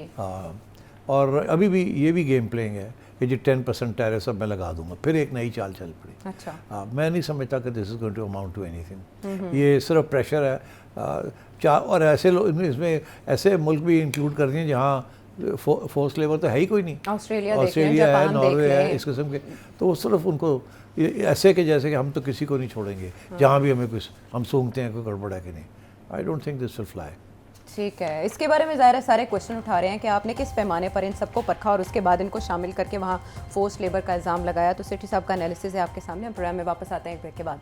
और अभी भी ये भी गेम प्लेइंग है कि जी 10% टैरिफ सब मैं लगा दूंगा, फिर एक नई चाल चल पड़ी। अच्छा। मैं नहीं समझता कि this is going to amount to anything. ये सिर्फ प्रेशर है। और ऐसे लोग इसमें ऐसे मुल्क भी इंक्लूड कर दिए जहाँ फोर्स लेबर तो है ही कोई नहीं। ऑस्ट्रेलिया है, नॉर्वे है, इस किस्म के। तो वो सिर्फ उनको ऐसे के जैसे कि हम तो किसी को नहीं छोड़ेंगे, जहाँ भी हमें कुछ हम सूंघते हैं कोई गड़बड़ है कि नहीं। I don't think this will fly. ठीक है, इसके बारे में ज़ाहिर है सारे क्वेश्चन उठा रहे हैं कि आपने किस पैमाने पर इन सबको परखा और उसके बाद इनको शामिल करके वहाँ फोर्स लेबर का इल्ज़ाम लगाया। तो सेठी साहब का एनालिसिस है आपके सामने। हम प्रोग्राम में वापस आते हैं एक ब्रेक के बाद।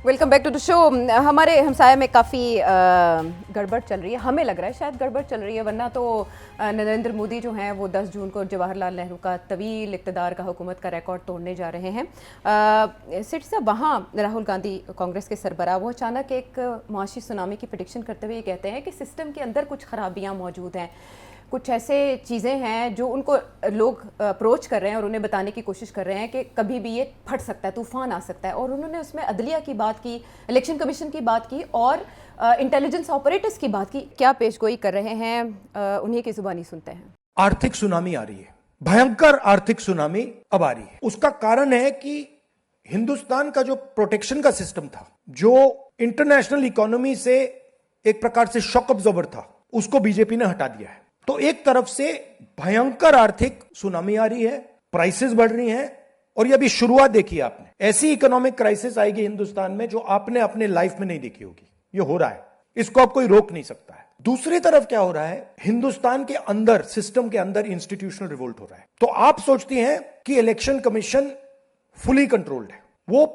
Welcome back to the show. हमारे हमसाया में काफ़ी गड़बड़ चल रही है, हमें लग रहा है शायद गड़बड़ चल रही है, वरना तो नरेंद्र मोदी जो हैं वो 10 जून को जवाहरलाल नेहरू का तवील इक़्तिदार का हुकूमत का रिकॉर्ड तोड़ने जा रहे हैं। सिट साहब, वहाँ राहुल गांधी कांग्रेस के सरबराह वो अचानक एक मुआशी सुनामी की प्रेडिक्शन करते हुए कहते हैं कि सिस्टम के अंदर कुछ खराबियाँ मौजूद हैं, कुछ ऐसे चीज़ें हैं जो उनको लोग अप्रोच कर रहे हैं और उन्हें बताने की कोशिश कर रहे हैं कि कभी भी ये फट सकता है, तूफान आ सकता है। और उन्होंने उसमें अदलिया की बात की, इलेक्शन कमीशन की बात की और इंटेलिजेंस ऑपरेटर्स की बात की। क्या पेशगोई कर रहे हैं, उन्हीं की जुबानी सुनते हैं। आर्थिक सुनामी आ रही है, भयंकर आर्थिक सुनामी अब आ रही है। उसका कारण है कि हिंदुस्तान का जो प्रोटेक्शन का सिस्टम था, जो इंटरनेशनल इकोनॉमी से एक प्रकार से शॉक अब्जॉर्बर था, उसको बीजेपी ने हटा दिया है। तो एक तरफ से भयंकर आर्थिक सुनामी आ रही है, प्राइसेस बढ़ रही हैं, और ये अभी शुरुआत देखी है आपने। ऐसी इकोनॉमिक क्राइसिस आएगी हिंदुस्तान में जो आपने अपने लाइफ में नहीं देखी होगी। ये हो रहा है, इसको अब कोई रोक नहीं सकता है। दूसरी तरफ क्या हो रहा है, हिंदुस्तान के अंदर, सिस्टम के अंदर इंस्टीट्यूशनल रिवोल्ट हो रहा है। तो आप सोचती हैं कि इलेक्शन कमीशन फुली कंट्रोल्ड है, वो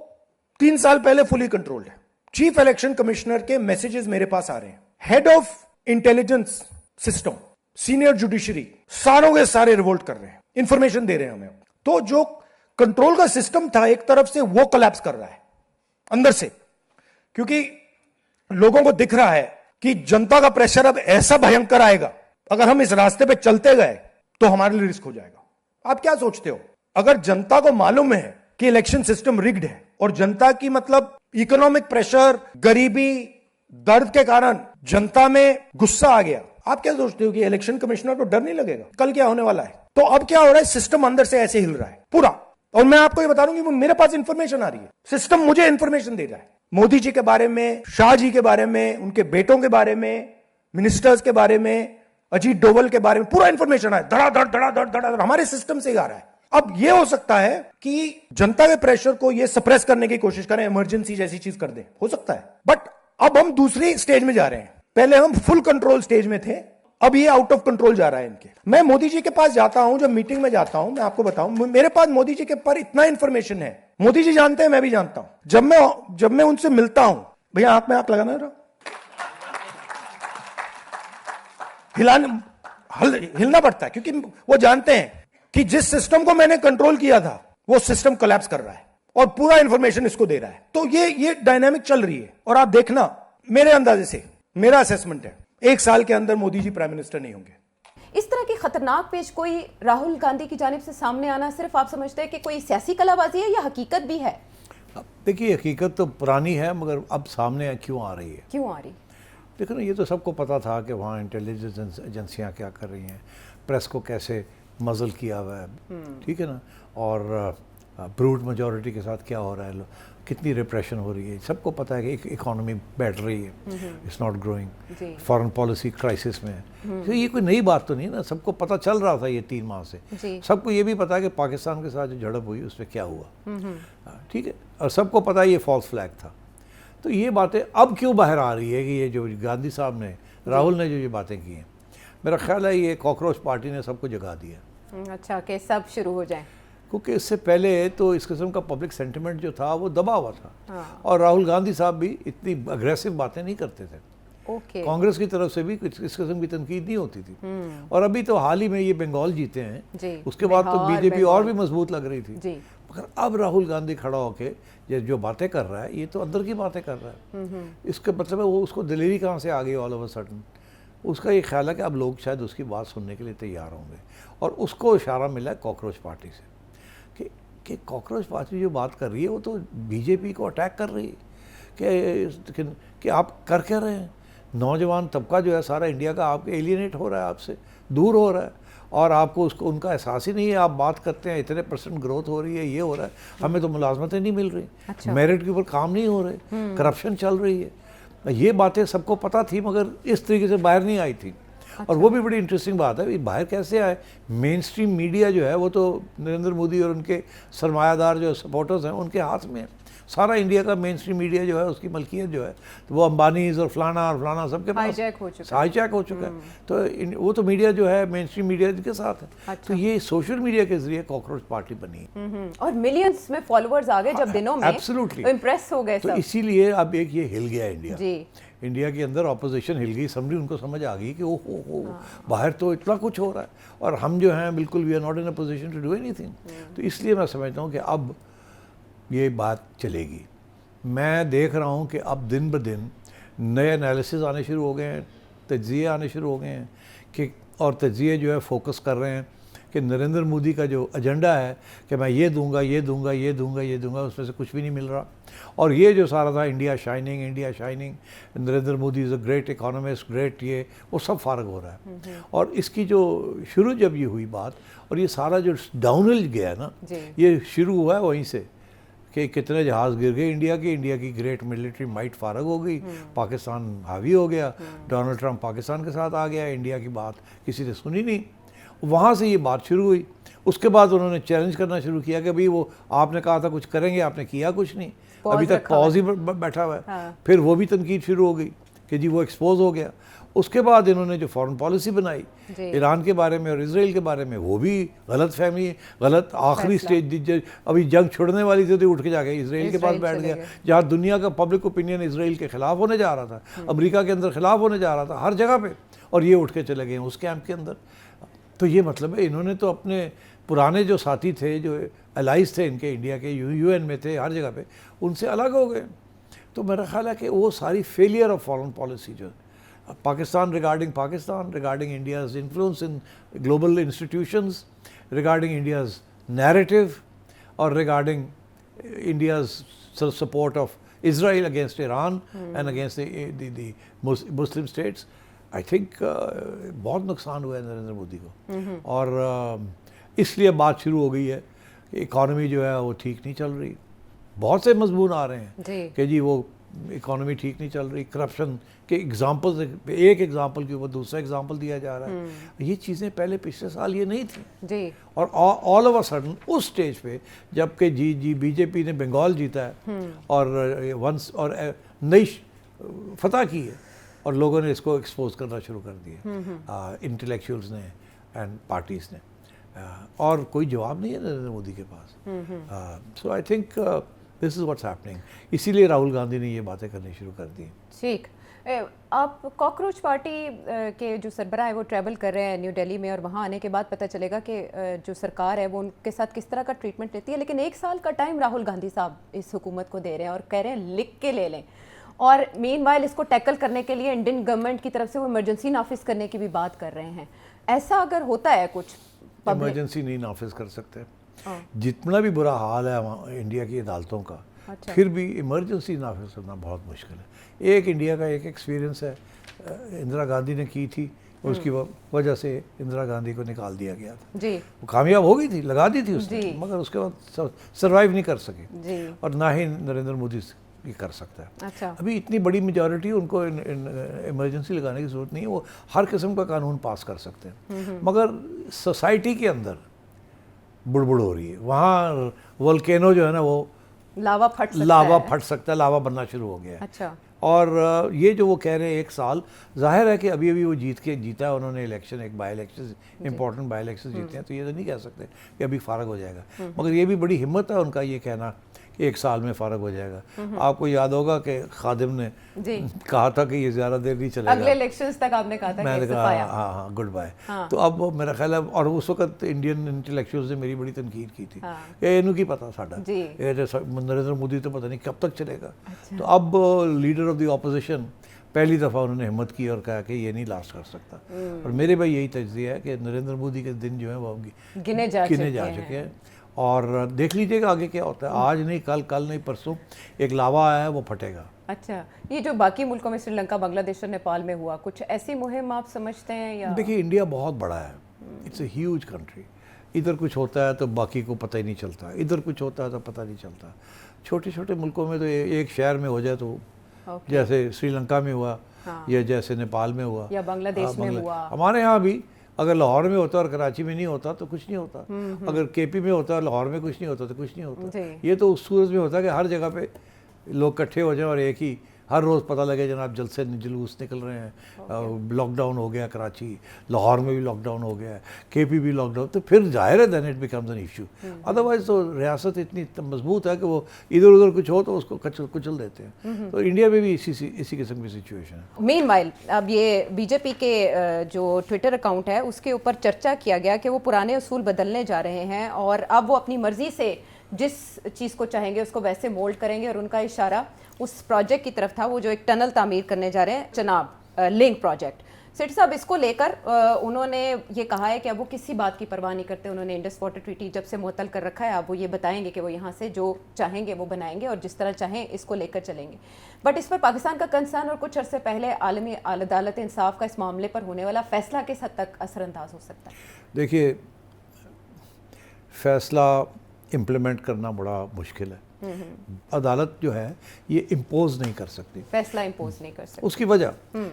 3 साल पहले फुली कंट्रोल्ड है। चीफ इलेक्शन कमिश्नर के मैसेजेस मेरे पास आ रहे हैं, head of intelligence system, senior judiciary, सारों के सारे रिवोल्ट कर रहे हैं, इंफॉर्मेशन दे रहे हैं हमें। तो जो कंट्रोल का सिस्टम था एक तरफ से, वो कोलैप्स कर रहा है अंदर से, क्योंकि लोगों को दिख रहा है कि जनता का प्रेशर अब ऐसा भयंकर आएगा, अगर हम इस रास्ते पे चलते गए तो हमारे लिए रिस्क हो जाएगा। आप क्या सोचते हो अगर जनता को मालूम है कि इलेक्शन सिस्टम रिग्ड है और जनता की मतलब इकोनॉमिक प्रेशर, गरीबी, दर्द के कारण जनता में गुस्सा आ गया, आप क्या सोचते हो कि इलेक्शन कमिश्नर को डर नहीं लगेगा कल क्या होने वाला है? तो अब क्या हो रहा है, सिस्टम अंदर से ऐसे हिल रहा है पूरा। और मैं आपको ये बता दूं कि मेरे पास इंफॉर्मेशन आ रही है, सिस्टम मुझे इंफॉर्मेशन दे रहा है मोदी जी के बारे में, शाह जी के बारे में, उनके बेटों के बारे में, मिनिस्टर्स के बारे में, अजीत डोवल के बारे में, पूरा इंफॉर्मेशन है, धड़ाधड़ धड़ाधड़ धड़ाधड़ हमारे सिस्टम से ही आ रहा है। अब यह हो सकता है कि जनता के प्रेशर को यह सप्रेस करने की कोशिश करें, इमरजेंसी जैसी चीज कर दें, हो सकता है। बट अब हम दूसरी स्टेज में जा रहे हैं, पहले हम फुल कंट्रोल स्टेज में थे, अब ये आउट ऑफ कंट्रोल जा रहा है इनके। मैं मोदी जी के पास जाता हूं, जब मीटिंग में जाता हूं, मैं आपको बताऊं, मेरे पास मोदी जी के पर इतना इंफॉर्मेशन है, मोदी जी जानते हैं, मैं भी जानता हूं। जब मैं उनसे मिलता हूं, भैया हाथ में हाथ लगाना जरा, हिलना पड़ता है, क्योंकि वो जानते हैं कि जिस सिस्टम को मैंने कंट्रोल किया था वो सिस्टम कोलैप्स कर रहा है और पूरा इंफॉर्मेशन इसको दे रहा है। तो ये डायनामिक चल रही है। और आप देखना, मेरे अंदाजे से, मेरा असेसमेंट है, 1 साल के अंदर मोदी जी प्राइम मिनिस्टर नहीं होंगे। इस तरह की खतरनाक पेश कोई राहुल गांधी की जानिब से सामने आना सिर्फ आप समझते हैं कि कोई सियासी कलाबाजी है या हकीकत भी है? देखिए, हकीकत तो पुरानी है, मगर अब सामने क्यों आ रही है? क्यों आ रही? देखो ना, ये तो सबको पता था कि वहाँ इंटेलिजेंस एजेंसियाँ क्या कर रही हैं, प्रेस को कैसे मज़ल किया हुआ है, ठीक है ना, और ब्रूट मेजॉरिटी के साथ क्या हो रहा है, कितनी रिप्रेशन हो रही है, सबको पता है कि एक इकोनॉमी बैठ रही है, it's not growing, foreign policy crisis में है। तो ये कोई नई बात तो नहीं ना, सबको पता चल रहा था ये 3 माह से। सबको ये भी पता है कि पाकिस्तान के साथ जो झड़प हुई उसमें क्या हुआ, ठीक है, और सबको पता है ये फॉल्स फ्लैग था। तो ये बातें अब क्यों बाहर आ रही है कि ये जो गांधी साहब ने, राहुल ने जो ये बातें की हैं, मेरा ख्याल है ये कॉकरोच पार्टी ने सबको जगा दिया। अच्छा, कि सब शुरू हो जाए, क्योंकि इससे पहले तो इस किस्म का पब्लिक सेंटिमेंट जो था वो दबा हुआ था। और राहुल गांधी साहब भी इतनी अग्रेसिव बातें नहीं करते थे। कांग्रेस की तरफ से भी इस किस्म की तनकीद नहीं होती थी। और अभी तो हाल ही में ये बंगाल जीते हैं, उसके बाद तो बीजेपी और भी मजबूत लग रही थी। मगर अब राहुल गांधी खड़ा होके ये जो बातें कर रहा है, ये तो अंदर की बातें कर रहा है। इसके मतलब है वो, उसको दिलेरी कहाँ से आ गई ऑल ऑफ अ सडन। उसका ये ख्याल है कि अब लोग शायद उसकी बात सुनने के लिए तैयार होंगे, और उसको इशारा मिला है कॉकरोच पार्टी से कि कॉकरोच पार्टी जो बात कर रही है वो तो बीजेपी को अटैक कर रही है कि आप कर क्या रहे हैं। नौजवान तबका जो है सारा इंडिया का आपके एलियनेट हो रहा है, आपसे दूर हो रहा है, और आपको उसको उनका एहसास ही नहीं है। आप बात करते हैं इतने % ग्रोथ हो रही है, ये हो रहा है, हमें तो मुलाजमतें नहीं मिल रही, मेरिट के ऊपर काम नहीं हो रहे, करप्शन चल रही है। ये बातें सबको पता थी, मगर इस तरीके से बाहर नहीं आई थी। और वो भी बड़ी इंटरेस्टिंग बात है, बाहर कैसे आए। मेन स्ट्रीम मीडिया जो है वो तो नरेंद्र मोदी और उनके सरमायादार जो सपोर्टर्स हैं उनके हाथ में है। सारा इंडिया का मेन स्ट्रीम मीडिया जो है उसकी मलकियत जो है तो वो अंबानीज और फलाना सबके पास हाईजैक हो चुका है। तो वो तो मीडिया जो है मेन स्ट्रीम मीडिया के साथ है। तो ये सोशल मीडिया के जरिए कॉकरोच पार्टी बनी और मिलियंस में फॉलोअर्स आ गए जब दिनों में, एब्सोल्युटली इम्प्रेस हो गए। तो इसीलिए अब एक ये हिल गया इंडिया के अंदर, ऑपोजिशन हिल गई, समझी, उनको समझ आ गई कि ओहो बाहर तो इतना कुछ हो रहा है और हम जो हैं बिल्कुल we are not in a position to do anything. तो इसलिए मैं समझता हूँ कि अब ये बात चलेगी। मैं देख रहा हूँ कि अब दिन ब दिन नए एनालिसिस आने शुरू हो गए हैं, तज्ज़िये आने शुरू हो गए हैं कि, और तज्ज़िये जो है फोकस कर रहे हैं कि नरेंद्र मोदी का जो एजेंडा है कि मैं ये दूंगा, उसमें से कुछ भी नहीं मिल रहा। और ये जो सारा था India shining, Narendra Modi is a great economist, great, ये वो सब फारग हो रहा है। और इसकी जो शुरू जब ये हुई बात और ये सारा जो डाउनहिल गया ना, ये शुरू हुआ है वहीं से कि कितने जहाज़ गिर गए इंडिया की ग्रेट मिलिट्री माइट फारग हो गई, पाकिस्तान हावी हो गया, डोनाल्ड ट्रंप पाकिस्तान के साथ आ गया, इंडिया की बात किसी ने सुनी नहीं। वहाँ से ये बात शुरू हुई। उसके बाद उन्होंने चैलेंज करना शुरू किया कि भाई वो आपने कहा था कुछ करेंगे, आपने किया कुछ नहीं, अभी तक पॉज ही बैठा हुआ है। फिर वो भी तनकीद शुरू हो गई कि जी वो एक्सपोज हो गया। उसके बाद इन्होंने जो फॉरेन पॉलिसी बनाई ईरान के बारे में और इसराइल के बारे में, वो भी गलत फहमी, गलत आखिरी स्टेज, अभी जंग छोड़ने वाली थी तो उठ के जाके इसराइल के पास बैठ गया, जहाँ दुनिया का पब्लिक ओपिनियन इसराइल के खिलाफ होने जा रहा था, अमेरिका के अंदर खिलाफ होने जा रहा था हर जगह पे, और ये उठ के चले गए उस कैंप के अंदर। तो ये मतलब है इन्होंने तो अपने पुराने जो साथी थे, जो एलाइज थे इनके, इंडिया के UN में थे, हर जगह पे, उनसे अलग हो गए। तो मेरा ख्याल है कि वो सारी फेलियर ऑफ फॉरेन पॉलिसी जो Pakistan, regarding India's influence in global institutions, regarding India's narrative or regarding India's support of Israel against Iran and against the Muslim states, I think बहुत नुकसान हुआ है नरेंद्र मोदी को। और इसलिए बात शुरू हो गई है कि इकॉनमी जो है वो ठीक नहीं चल रही। बहुत से मजमून आ रहे हैं कि जी वो इकॉनमी ठीक नहीं चल रही, करप्शन के एग्जाम्पल्स, एक एग्जाम्पल के ऊपर दूसरा एग्जाम्पल दिया जा रहा है। ये चीज़ें पहले पिछले साल ये नहीं थी जी। और ऑल ऑफ अ सडन उस स्टेज पे जबकि बीजेपी ने बंगाल जीता है और वंस और नई फतह की है और लोगों ने इसको एक्सपोज करना शुरू कर दिया, इंटेलेक्चुअल्स ने एंड पार्टीज ने, और कोई जवाब नहीं है नरेंद्र मोदी के पास। So I think this is what's happening. इसीलिए राहुल गांधी ने ये बातें करनी शुरू कर दी। ठीक, आप कॉकरोच पार्टी के जो सरबराह है वो ट्रैवल कर रहे हैं न्यू दिल्ली में, और वहाँ आने के बाद पता चलेगा कि जो सरकार है वो उनके साथ किस तरह का ट्रीटमेंट लेती है। लेकिन 1 साल का टाइम राहुल गांधी साहब इस हुकूमत को दे रहे हैं और कह रहे हैं लिख के ले लें, और मीनवाइल इसको टैकल करने के लिए इंडियन गवर्नमेंट की तरफ से वो इमरजेंसी नाफिज करने की भी बात कर रहे हैं। ऐसा अगर होता है कुछ, इमरजेंसी नहीं नाफिज कर सकते। जितना भी बुरा हाल है वहाँ इंडिया की अदालतों का, अच्छा। फिर भी इमरजेंसी नाफिज करना बहुत मुश्किल है। एक इंडिया का एक एक्सपीरियंस है, इंदिरा गांधी ने की थी, उसकी वजह से इंदिरा गांधी को निकाल दिया गया था जी। वो कामयाब हो गई थी, लगा दी थी उसने, मगर उसके बाद सर्वाइव नहीं कर सके जी। और ना ही नरेंद्र मोदी ये कर सकता है। अच्छा। अभी इतनी बड़ी मेजॉरिटी उनको इमरजेंसी लगाने की जरूरत नहीं है, वो हर किस्म का कानून पास कर सकते हैं। मगर सोसाइटी के अंदर बुड़बुड़ हो रही है, वहाँ वोल्केनो जो है ना वो लावा फट सकता है, लावा बनना शुरू हो गया है। अच्छा। और ये जो वो कह रहे हैं 1 साल, जाहिर है कि अभी वो जीता है उन्होंने इलेक्शन, एक by election, important by election जीते हैं, तो ये तो नहीं कह सकते कि अभी फारग हो जाएगा। मगर ये भी बड़ी हिम्मत है उनका ये कहना कि 1 साल में फारग हो जाएगा। आपको याद होगा कि खादिम ने कहा था कि ये ज़्यादा देर नहीं चलेगा, अगले इलेक्शंस तक आपने कहा था मैंने कि कहा हाँ गुड बाय। तो अब मेरा ख्याल है, और उस वक्त इंडियन इंटेलेक्चुअल्स ने मेरी बड़ी तनकीद की थी कि इन्हों की पता साडा नरेंद्र मोदी तो पता नहीं कब तक चलेगा। तो अब लीडर ऑफ द ऑपोजिशन पहली दफ़ा उन्होंने हिम्मत की और कहा कि ये नहीं लास्ट कर सकता। और मेरे भाई यही तजज़िया है कि नरेंद्र मोदी के दिन जो है वो गिने जा चुके हैं, और देख लीजिएगा आगे क्या होता है। आज नहीं कल नहीं परसों एक लावा आया है, वो फटेगा। अच्छा, ये जो बाकी मुल्कों में श्रीलंका, बांग्लादेश और नेपाल में हुआ, कुछ ऐसी मुहिम आप समझते हैं या? देखिए इंडिया बहुत बड़ा है, इट्स ए ह्यूज कंट्री। इधर कुछ होता है तो बाकी को पता ही नहीं चलता, इधर कुछ होता है तो पता नहीं चलता। छोटे छोटे मुल्कों में तो एक शहर में हो जाए तो जैसे श्रीलंका में हुआ, या जैसे नेपाल में हुआ, या बांग्लादेश में हुआ। हमारे यहाँ भी अगर लाहौर में होता और कराची में नहीं होता तो कुछ नहीं होता, अगर केपी में होता और लाहौर में कुछ नहीं होता तो कुछ नहीं होता। ये तो उस सूरज में होता कि हर जगह पे लोग इकट्ठे हो जाएं और एक ही हर रोज़ पता लगे जनाब जलसे जुलूस निकल रहे हैं, लॉकडाउन हो गया कराची, लाहौर में भी लॉकडाउन हो गया है, केपी भी लॉकडाउन, तो फिर जाहिर है then it becomes an issue. Otherwise तो रियासत इतनी मजबूत है कि वो इधर उधर कुछ हो तो उसको कुचल देते हैं। तो इंडिया में भी इसी किस्म की सिचुएशन है। मीनवाइल अब ये बीजेपी के जो ट्विटर अकाउंट है उसके ऊपर चर्चा किया गया कि वो पुराने उसूल बदलने जा रहे हैं और अब वो अपनी मर्जी से जिस चीज़ को चाहेंगे उसको वैसे मोल्ड करेंगे, और उनका इशारा उस प्रोजेक्ट की तरफ था, वो जो एक टनल तामीर करने जा रहे हैं चनाब लिंक प्रोजेक्ट। सेठ साहब, इसको लेकर उन्होंने ये कहा है कि अब वो किसी बात की परवाह नहीं करते। उन्होंने इंडस वाटर ट्रीटी जब से मुअत्तल कर रखा है, अब वो ये बताएंगे कि वो यहाँ से जो चाहेंगे वो बनाएंगे और जिस तरह चाहें इसको लेकर चलेंगे। बट इस पर पाकिस्तान का कंसर्न और कुछ अरसे पहले आलमी अदालत इंसाफ का इस मामले पर होने वाला फैसला किस हद तक असरअंदाज हो सकता है? देखिए, फैसला इम्प्लीमेंट करना बड़ा मुश्किल है। अदालत जो है ये इम्पोज नहीं कर सकती, फैसला इम्पोज नहीं कर सकती। उसकी वजह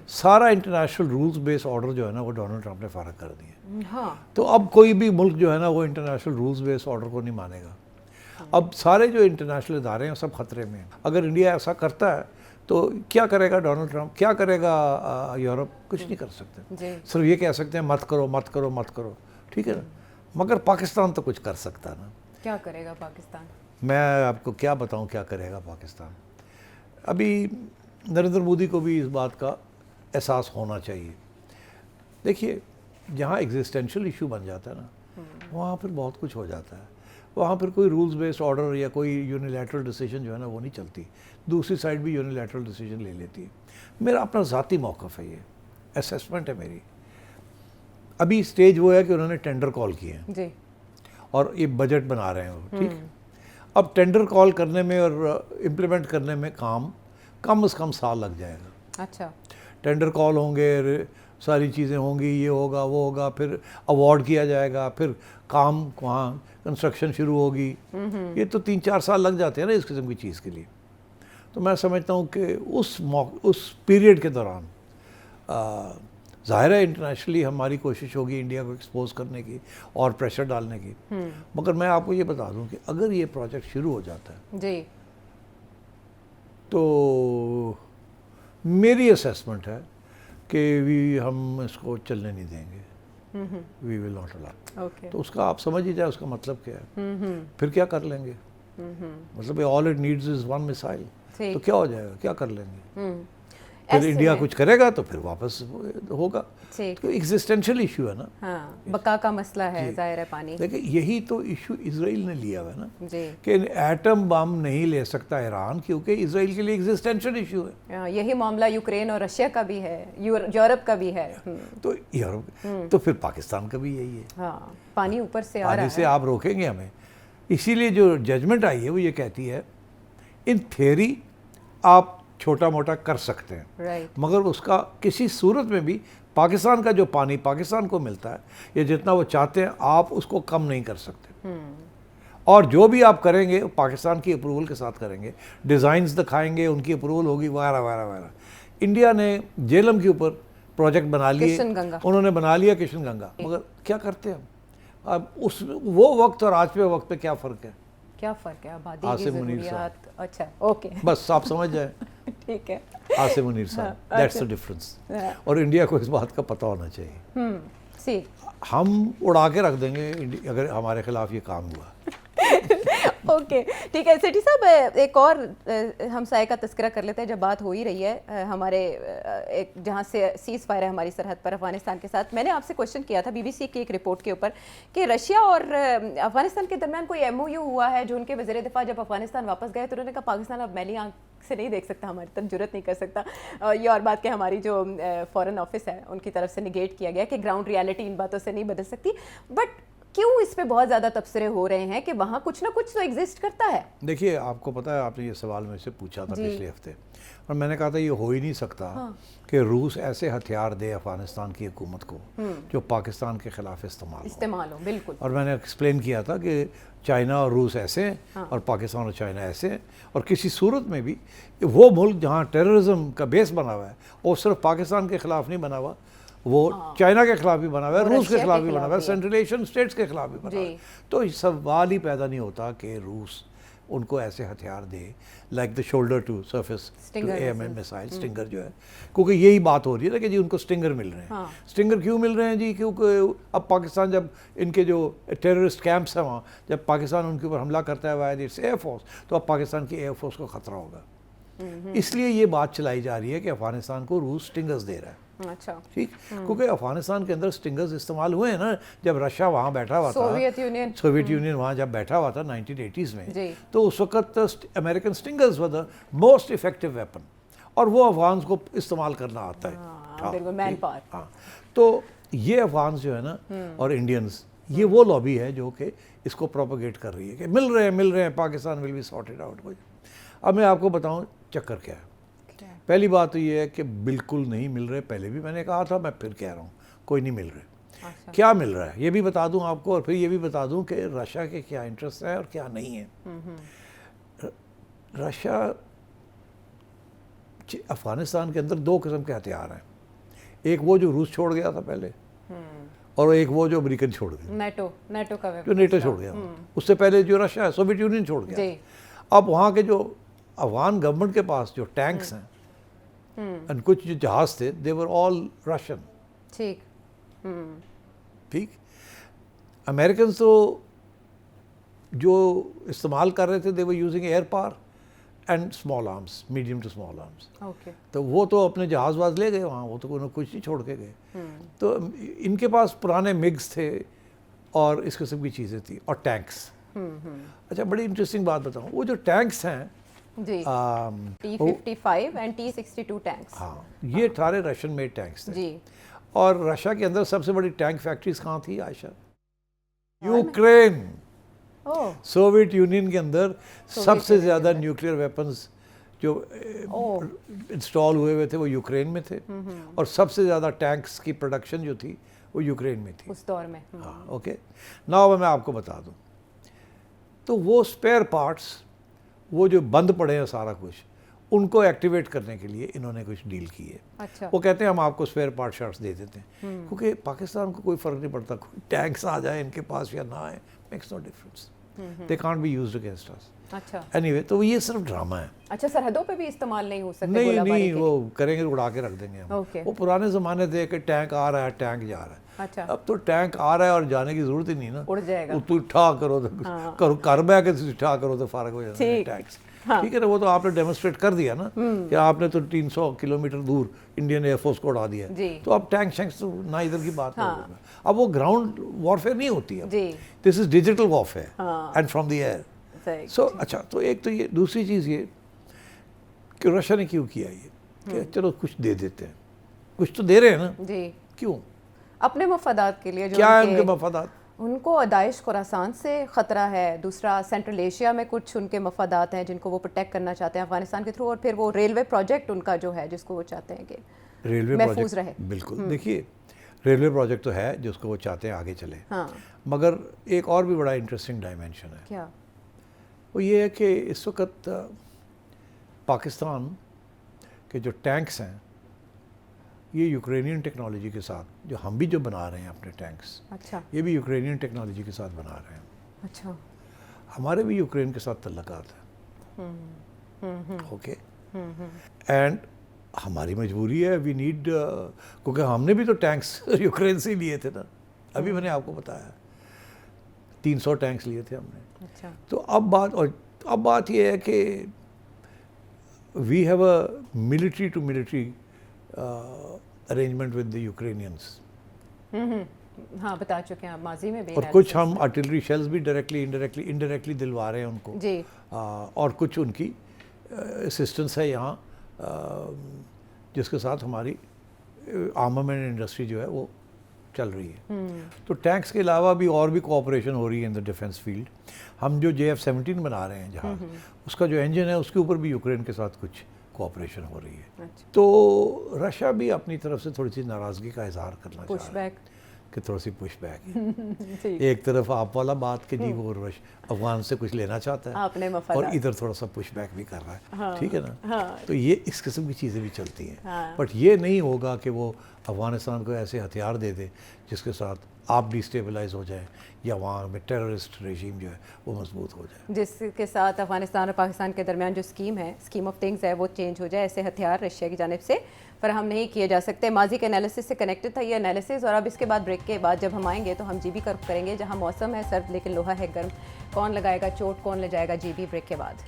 सारा इंटरनेशनल रूल्स बेस्ड ऑर्डर जो है ना वो डोनाल्ड ट्रंप ने फारग कर दिए। तो अब कोई भी मुल्क जो है ना वो इंटरनेशनल रूल्स बेस्ड ऑर्डर को नहीं मानेगा। अब सारे जो इंटरनेशनल इदारे हैं सब खतरे में हैं। अगर इंडिया ऐसा करता है तो क्या करेगा डोनाल्ड ट्रंप, क्या करेगा यूरोप? कुछ नहीं कर सकते, सिर्फ ये कह सकते हैं मत करो मत करो मत करो, ठीक है ना। मगर पाकिस्तान तो कुछ कर सकता है ना। क्या करेगा पाकिस्तान? मैं आपको क्या बताऊं क्या करेगा पाकिस्तान। अभी नरेंद्र मोदी को भी इस बात का एहसास होना चाहिए। देखिए, जहाँ एग्जिस्टेंशियल इशू बन जाता है ना वहाँ फिर बहुत कुछ हो जाता है। वहाँ फिर कोई रूल्स बेस्ड ऑर्डर या कोई यूनिलैटरल डिसीजन जो है ना वो नहीं चलती, दूसरी साइड भी यूनिलैटरल डिसीजन ले लेती है। मेरा अपना ज़ाती मौक़िफ़ है, ये असेसमेंट है मेरी। अभी स्टेज वो है कि उन्होंने टेंडर कॉल किए हैं जी, और ये बजट बना रहे हैं वो, ठीक। अब टेंडर कॉल करने में और इम्प्लीमेंट करने में कम से कम साल लग जाएगा। अच्छा, टेंडर कॉल होंगे, सारी चीज़ें होंगी, ये होगा वो होगा, फिर अवार्ड किया जाएगा, फिर काम वहाँ कंस्ट्रक्शन शुरू होगी। ये तो 3-4 साल लग जाते हैं ना इस किस्म की चीज़ के लिए। तो मैं समझता हूँ कि उस पीरियड के दौरान ज़ाहिर है इंटरनेशनली हमारी कोशिश होगी इंडिया को एक्सपोज करने की और प्रेशर डालने की। मगर मैं आपको ये बता दूँ कि अगर ये प्रोजेक्ट शुरू हो जाता है जी, तो मेरी असेसमेंट है कि हम इसको चलने नहीं देंगे, we will not allow. Okay, तो उसका आप समझ ही जाए उसका मतलब क्या है। फिर क्या कर लेंगे? मतलब all it needs is one missile, ठीक। तो क्या हो जाएगा, क्या कर लेंगे? ऐसे फिर इंडिया में- कुछ करेगा तो फिर वापस होगा। ठीक। तो एग्जिस्टेंशियल इशू है ना। हाँ, बका का मसला है, जी। जाहिर है पानी। देखिए यही तो इशू इसराइल ने लिया हुआ है ना, जी, कि एटम बम नहीं ले सकता ईरान, क्योंकि इसराइल के लिए एग्जिस्टेंशियल इशू है। हाँ, यही मामला यूक्रेन और रशिया का भी है, यूरोप का भी है। तो यूरोप तो फिर पाकिस्तान का भी यही है। हाँ, पानी ऊपर से आ रहा पानी से है। आप रोकेंगे हमें। इसीलिए जो जजमेंट आई है वो ये कहती है इन थ्योरी आप छोटा मोटा कर सकते हैं, राइट, मगर उसका किसी सूरत में भी पाकिस्तान का जो पानी पाकिस्तान को मिलता है या जितना वो चाहते हैं आप उसको कम नहीं कर सकते। और जो भी आप करेंगे वो पाकिस्तान की अप्रूवल के साथ करेंगे, डिज़ाइंस दिखाएंगे, उनकी अप्रूवल होगी, वगैरह वगैरह वगैरह। इंडिया ने झेलम के ऊपर प्रोजेक्ट बना लिए, किशनगंगा। उन्होंने बना लिया किशनगंगा, मगर क्या करते हैं हम? अब वो वक्त और आज पे वक्त पे क्या फ़र्क है? क्या फर्क है आबादी की आसिम मुनीर ज़रूरियात? अच्छा, ओके, बस आप समझ जाए, ठीक है। आसिम मुनीर साहब, दैट्स द डिफरेंस। और इंडिया को इस बात का पता होना चाहिए। सी, हम उड़ा के रख देंगे अगर हमारे खिलाफ ये काम हुआ। ओके, ठीक है। सेठी साहब, एक और हमसाये का तस्करा कर लेते हैं, जब बात हो ही रही है हमारे एक जहाँ से सीज़ फायर है हमारी सरहद पर अफगानिस्तान के साथ। मैंने आपसे क्वेश्चन किया था बीबीसी की एक रिपोर्ट के ऊपर कि रशिया और अफगानिस्तान के दरमियान कोई MOU हुआ है, जो उनके वज़ीर दिफा जब अफगानिस्तान वापस गए तो उन्होंने कहा पाकिस्तान अब मैली आंख से नहीं देख सकता, हमारी तरफ जुर्रत नहीं कर सकता। ये और बात कि हमारी जो फॉरेन ऑफिस है उनकी तरफ से निगेट किया गया कि ग्राउंड रियलिटी इन बातों से नहीं बदल सकती। बट क्यों इस पे बहुत ज़्यादा तबसरे हो रहे हैं कि वहाँ कुछ ना कुछ तो एग्जिस्ट करता है? देखिए आपको पता है, आपने ये सवाल मेरे से पूछा था पिछले हफ्ते और मैंने कहा था ये हो ही नहीं सकता कि रूस ऐसे हथियार दे अफगानिस्तान की हुकूमत को जो पाकिस्तान के खिलाफ इस्तेमाल हो। बिल्कुल। और मैंने एक्सप्लेन किया था कि चाइना और रूस ऐसे हैं और पाकिस्तान और चाइना ऐसे हैं, और किसी सूरत में भी वो मुल्क जहाँ टेररिज्म का बेस बना हुआ है वो सिर्फ पाकिस्तान के खिलाफ नहीं बना हुआ, वो चाइना के खिलाफ भी बना हुआ है, रूस के खिलाफ भी बना हुआ है, सेंट्रल एशियन स्टेट्स के खिलाफ भी बना हुआ है। तो सवाल ही पैदा नहीं होता कि रूस उनको ऐसे हथियार दे like the shoulder to surface AMM missile stinger जो है, क्योंकि यही बात हो रही है ना कि जी उनको स्टिंगर मिल रहे हैं। स्टिंगर क्यों मिल रहे हैं जी? क्योंकि अब पाकिस्तान जब इनके जो टेररिस्ट कैंप्स हैं वहाँ जब पाकिस्तान उनके ऊपर हमला करता है वाया इट्स एयरफोर्स, तो अब पाकिस्तान की एयरफोर्स को ख़तरा होगा। इसलिए ये बात चलाई जा रही है कि अफगानिस्तान को रूस स्टिंगर्स दे रहा है। अच्छा, ठीक, क्योंकि अफगानिस्तान के अंदर स्टिंगर्स इस्तेमाल हुए हैं ना, जब रशिया वहाँ बैठा हुआ था, सोवियत यूनियन वहाँ जब बैठा हुआ था 1980s में, तो उस वक्त American stingers were the most effective weapon, और वो अफगान्स को इस्तेमाल करना आता है। बिल्कुल, मैन पावर। हाँ, तो ये अफगान्स जो है ना और इंडियन्स, ये वो लॉबी है जो कि इसको प्रोपोगेट कर रही है कि मिल रहे हैं, Pakistan will be sorted out. अब मैं आपको बताऊँ चक्कर क्या है। पहली बात तो ये है कि बिल्कुल नहीं मिल रहे, पहले भी मैंने कहा था, मैं फिर कह रहा हूँ कोई नहीं मिल रहे। अच्छा। क्या मिल रहा है ये भी बता दूं आपको, और फिर ये भी बता दूं कि रशिया के क्या इंटरेस्ट है और क्या नहीं है। रशिया अफगानिस्तान के अंदर दो किस्म के हथियार हैं, एक वो जो रूस छोड़ गया था पहले और एक वो जो अमेरिकन छोड़ गया, नेटो का जो नेटो छोड़ गया। उससे पहले जो रशिया है सोवियत यूनियन छोड़ गया। अब वहाँ के जो अफगान गवर्नमेंट के पास जो टैंक्स हैं और कुछ जो जहाज थे, दे वर ऑल रशियन। ठीक, अमेरिकन तो जो इस्तेमाल कर रहे थे they were using air power and small arms, medium to small arms. तो वो तो अपने जहाज वाज ले गए वहाँ, वो तो उन्होंने कुछ नहीं छोड़ के गए। तो इनके पास पुराने मिग्स थे और इस किस्म की चीज़ें थी और टैंक्स। अच्छा, बड़ी इंटरेस्टिंग बात बताऊँ, वो जो टैंक्स हैं जी, T-55 एंड T-62 टैंक्स, हाँ, ये सारे रशियन मेड टैंक्स थे जी। और रशिया के अंदर सबसे बड़ी टैंक फैक्ट्रीज कहाँ थी आयशा? यूक्रेन। ओह सोवियत यूनियन के अंदर सबसे ज़्यादा न्यूक्लियर वेपन्स जो इंस्टॉल हुए थे वो यूक्रेन में थे, और सबसे ज़्यादा टैंक्स की प्रोडक्शन जो थी वो यूक्रेन में थी उस दौर में। हाँ ओके। नाउ मैं आपको बता दूं, तो वो स्पेयर पार्ट्स वो जो बंद पड़े हैं सारा कुछ, उनको एक्टिवेट करने के लिए इन्होंने कुछ डील की है। अच्छा वो कहते हैं हम आपको स्पेयर पार्ट शर्ट्स दे देते हैं, क्योंकि पाकिस्तान को कोई फ़र्क नहीं पड़ता, टैंक्स आ जाए इनके पास या ना आए, makes no difference, they can't be used against us. अच्छा एनीवे, तो ये सिर्फ ड्रामा है। अच्छा, सरहदों पे भी इस्तेमाल नहीं हो सकते नहीं गोलाबारी नहीं, के लिए? वो करेंगे उड़ा के रख देंगे हम। ओके। वो पुराने ज़माने थे कि टैंक आ रहा है टैंक जा रहा है, अच्छा अब तो टैंक आ रहा है और जाने की ज़रूरत ही नहीं ना, उड़ जाएगा। वो तू ठा करो तो करो, कर बह के तुम ठा करो तो फारग हो जाता है ठीक। टैंक्स। ठीक है ना, वो तो आपने डेमोन्स्ट्रेट कर दिया ना कि आपने तो 300 किलोमीटर दूर इंडियन एयरफोर्स को उड़ा दिया जी। तो अब टैंक शैंक्स तो ना इधर की बात है। अब वो ग्राउंड वॉरफेयर नहीं होती है, जी। दिस इज डिजिटल वॉरफेयर हाँ। And from the air. सही। सो अच्छा, तो एक तो ये, दूसरी चीज़ ये कि रशिया ने क्यों किया ये कि चलो कुछ दे देते हैं, कुछ तो दे रहे हैं ना, जी, क्यों, अपने मफादात के लिए जो क्या है उनके मफादात? उनको दाइश खुरासान से ख़तरा है, दूसरा सेंट्रल एशिया में कुछ उनके मफादात हैं जिनको वो प्रोटेक्ट करना चाहते हैं अफगानिस्तान के थ्रू, और फिर वो रेलवे प्रोजेक्ट उनका जो है जिसको वो चाहते हैं कि रेलवे महफूज रहे। प्रोजेक्ट, बिल्कुल। देखिए, रेलवे प्रोजेक्ट तो है जिसको वो चाहते हैं आगे चले, हाँ मगर एक और भी बड़ा इंटरेस्टिंग डायमेंशन है, क्या? वो ये है कि इस वक्त पाकिस्तान के जो टैंक्स हैं ये यूक्रेनियन टेक्नोलॉजी के साथ, जो हम भी जो बना रहे हैं अपने टैंक्स, अच्छा ये भी यूक्रेनियन टेक्नोलॉजी के साथ बना रहे हैं। अच्छा हमारे भी यूक्रेन के साथ तल्लुकात है, ओके, एंड हमारी मजबूरी है, वी नीड, क्योंकि हमने भी तो टैंक्स यूक्रेन से ही लिए थे ना, अभी मैंने आपको बताया 300 टैंक्स लिए थे हमने। अच्छा तो अब बात ये है कि we have a military to military arrangement with the Ukrainians, हाँ बता चुके हैं आप माजी में भी और कुछ हम आर्टिलरी शेल्स भी डायरेक्टली इनडायरेक्टली दिलवा रहे हैं उनको जी। और कुछ उनकी असिस्टेंस है यहाँ, जिसके साथ हमारी आर्मामेंट इंडस्ट्री जो है वो चल रही है। तो टैंक्स के अलावा भी और भी कोऑपरेशन हो रही है इन द डिफेंस फील्ड। हम जो JF-17 बना रहे हैं जहाज, उसका जो इंजन है उसके ऊपर भी यूक्रेन के साथ कुछ कोऑपरेशन हो रही है। अच्छा। तो रशिया भी अपनी तरफ से थोड़ी सी नाराज़गी का इजहार करना चाह रहा है पुशबैक कि थोड़ी सी पुश बैक है। ठीक। एक तरफ आप वाला बात कि जी वो अफगान से कुछ लेना चाहता है अपने मफादात। और इधर थोड़ा सा पुश बैक भी कर रहा है। हाँ, ठीक है ना, हाँ। तो ये इस किस्म की चीज़ें भी चलती हैं। हाँ। बट ये नहीं होगा कि वो अफगानिस्तान को ऐसे हथियार दे दे जिसके साथ आप डिस्टेबलाइज हो जाए या वहाँ में टेररिस्ट रेजीम जो है वो मजबूत हो जाए, जिसके साथ अफगानिस्तान और पाकिस्तान के दरमियान जो स्कीम ऑफ थिंग्स है वो चेंज हो जाए। ऐसे हथियार रशिया की जानिब से फराहम नहीं किए जा सकते। माजी के एनालिसिस से कनेक्टेड था ये एनालिसिस, और अब इसके बाद ब्रेक के बाद जब हम आएंगे तो हम जीबी कर्व करेंगे, जहां मौसम है सर्द लेकिन लोहा है गर्म। कौन लगाएगा चोट, कौन ले जाएगा जीबी, ब्रेक के बाद।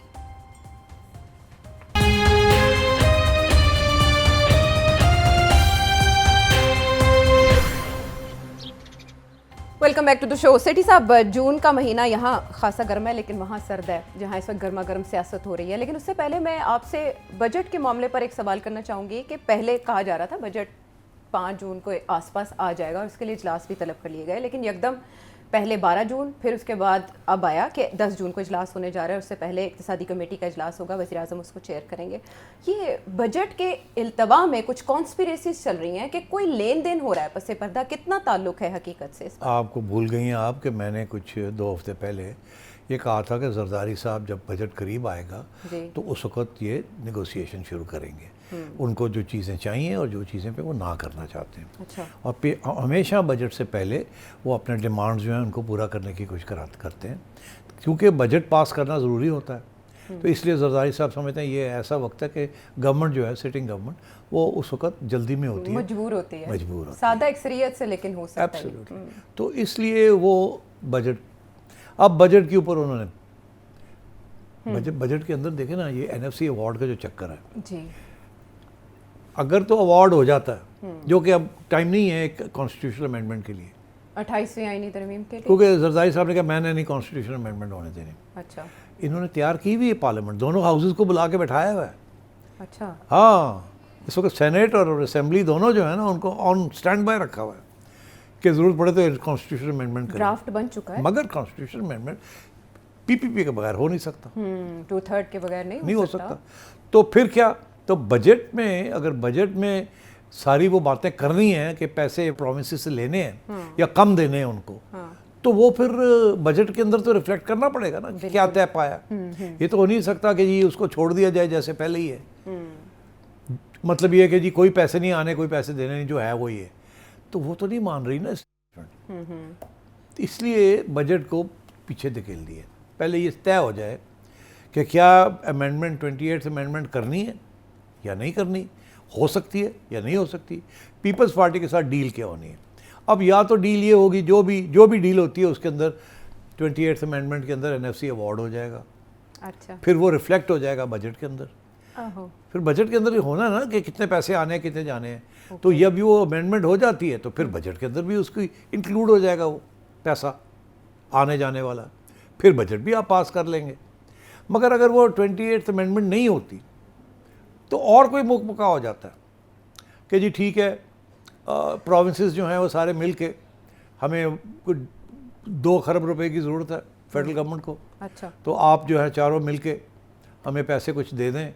Welcome back to the show. Sethi साहब, जून का महीना यहाँ खासा गर्म है लेकिन वहाँ सर्द है, जहाँ इस वक्त गर्मा गर्म सियासत हो रही है। लेकिन उससे पहले मैं आपसे बजट के मामले पर एक सवाल करना चाहूँगी कि पहले कहा जा रहा था बजट 5 जून को आसपास आ जाएगा और उसके लिए इजलास भी तलब कर लिए गए, लेकिन यकदम पहले 12 जून, फिर उसके बाद अब आया कि 10 जून को इजलास होने जा रहा है। उससे पहले इक़्तिसादी कमेटी का इजलास होगा, वज़ीर-ए-आज़म उसको चेयर करेंगे। ये बजट के इल्तवा में कुछ कॉन्स्पिरेसीज चल रही हैं कि कोई लेन देन हो रहा है पसे पर्दा, कितना ताल्लुक है हकीकत से? आपको भूल गई हैं आप कि मैंने कुछ 2 हफ्ते पहले ये कहा था कि जरदारी साहब जब बजट करीब आएगा तो उस वक्त ये नेगोशिएशन शुरू करेंगे, उनको जो चीज़ें चाहिए और जो चीज़ें पे वो ना करना चाहते हैं। अच्छा। और हमेशा बजट से पहले वो अपने डिमांड्स जो हैं उनको पूरा करने की कोशिश करते हैं, क्योंकि बजट पास करना ज़रूरी होता है। तो इसलिए जरदारी साहब समझते हैं ये ऐसा वक्त है कि गवर्नमेंट जो है, सिटिंग गवर्नमेंट, वो उस वक्त जल्दी में होती है, मजबूर होती है, मजबूर होती सादा अक्सरियत से लेकिन हो सकता है। एब्सोल्युटली। तो इसलिए वो अब बजट के ऊपर उन्होंने बजट के अंदर देखे ना, ये NFC अवार्ड का जो चक्कर है जी, अगर तो अवार्ड हो जाता है, जो कि अब टाइम नहीं है एक कॉन्स्टिट्यूशनल अमेंडमेंट के लिए, 28वीं आईनी तरमीम के लिए। क्योंकि जरदारी साहब ने कहा मैंने नहीं कॉन्स्टिट्यूशनल अमेंडमेंट होने देने। अच्छा इन्होंने तैयार की भी है, पार्लियामेंट दोनों हाउसेस को बुला के बैठाया हुआ है। अच्छा। हाँ, इस वक्त सेनेट और असेंबली दोनों जो है ना उनको ऑन स्टैंड बाय रखा हुआ है कि ज़रूरत पड़े तो कॉन्स्टिट्यूशनल अमेंडमेंट करें। ड्राफ्ट बन चुका है, मगर कॉन्स्टिट्यूशनल अमेंडमेंट पीपीपी के बगैर हो नहीं सकता, 2/3 के बगैर नहीं हो सकता। तो फिर क्या, तो बजट में अगर बजट में सारी वो बातें करनी है कि पैसे प्रोविंसेस से लेने हैं या कम देने हैं उनको, तो वो फिर बजट के अंदर तो रिफ्लेक्ट करना पड़ेगा ना कि क्या तय पाया। ये तो हो नहीं सकता कि जी उसको छोड़ दिया जाए जैसे पहले ही है। मतलब ये है कि जी कोई पैसे नहीं आने, कोई पैसे देने नहीं, जो है वो ही है, तो वो तो नहीं मान रही ना। तो इसलिए बजट को पीछे धकेल दिए। पहले ये तय हो जाए कि क्या अमेंडमेंट 28th अमेंडमेंट करनी है या नहीं करनी, हो सकती है या नहीं हो सकती, पीपल्स पार्टी के साथ डील क्या होनी है। अब या तो डील ये होगी, जो भी डील होती है उसके अंदर 28th अमेंडमेंट के अंदर एनएफसी अवार्ड हो जाएगा, अच्छा, फिर वो रिफ्लेक्ट हो जाएगा बजट के अंदर। फिर बजट के अंदर ये होना ना कि कितने पैसे आने हैं, कितने जाने हैं। तो जब वो अमेंडमेंट हो जाती है तो फिर बजट के अंदर भी उसकी इंक्लूड हो जाएगा वो पैसा आने जाने वाला, फिर बजट भी आप पास कर लेंगे। मगर अगर वो 28th अमेंडमेंट नहीं होती तो और कोई मौका हो जाता है कि जी ठीक है, प्रोविंसेस जो हैं वो सारे मिल के, हमें कुछ 2 खरब रुपए की ज़रूरत है फेडरल गवर्नमेंट को, अच्छा, तो आप जो है चारों मिल के हमें पैसे कुछ दे दें,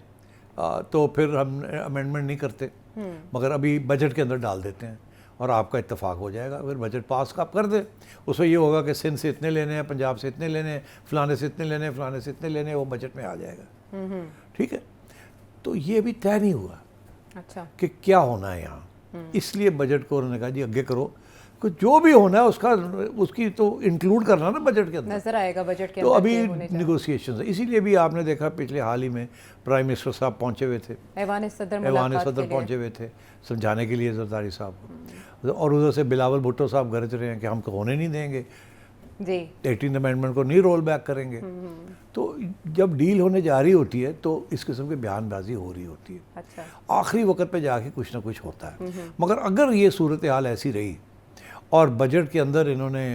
तो फिर हम अमेंडमेंट नहीं करते, मगर अभी बजट के अंदर डाल देते हैं और आपका इत्तेफाक हो जाएगा। फिर बजट पास आप कर दें, उसमें ये होगा कि सिंध से इतने लेने हैं, पंजाब से इतने लेने हैं, फलाने से इतने लेने हैं, फलाने से इतने लेने हैं, वो बजट में आ जाएगा। ठीक है, तो ये भी तय नहीं हुआ अच्छा, कि क्या होना है यहाँ। इसलिए बजट को उन्होंने कहा जी आगे करो, कुछ जो भी होना है उसकी तो इंक्लूड करना ना बजट के अंदर, नजर आएगा बजट के तो अंदर अभी क्या होने जा रहा है। निगोसिएशन है। इसीलिए भी आपने देखा पिछले हाल ही में प्राइम मिनिस्टर साहब पहुंचे हुए थे, ऐवान सदर ऐवान मुलाकात सदर के लिए। पहुंचे हुए थे समझाने के लिए जरदारी साहब को, और उधर से बिलावल भुट्टो साहब गरज रहे हैं कि हमको होने नहीं देंगे, जी, 18th अमेंडमेंट को नहीं रोल बैक करेंगे। तो जब डील होने जा रही होती है तो इस किस्म की बयानबाजी हो रही होती है, अच्छा, आखिरी वक्त पे जाके कुछ ना कुछ होता है। मगर अगर ये सूरत हाल ऐसी रही और बजट के अंदर इन्होंने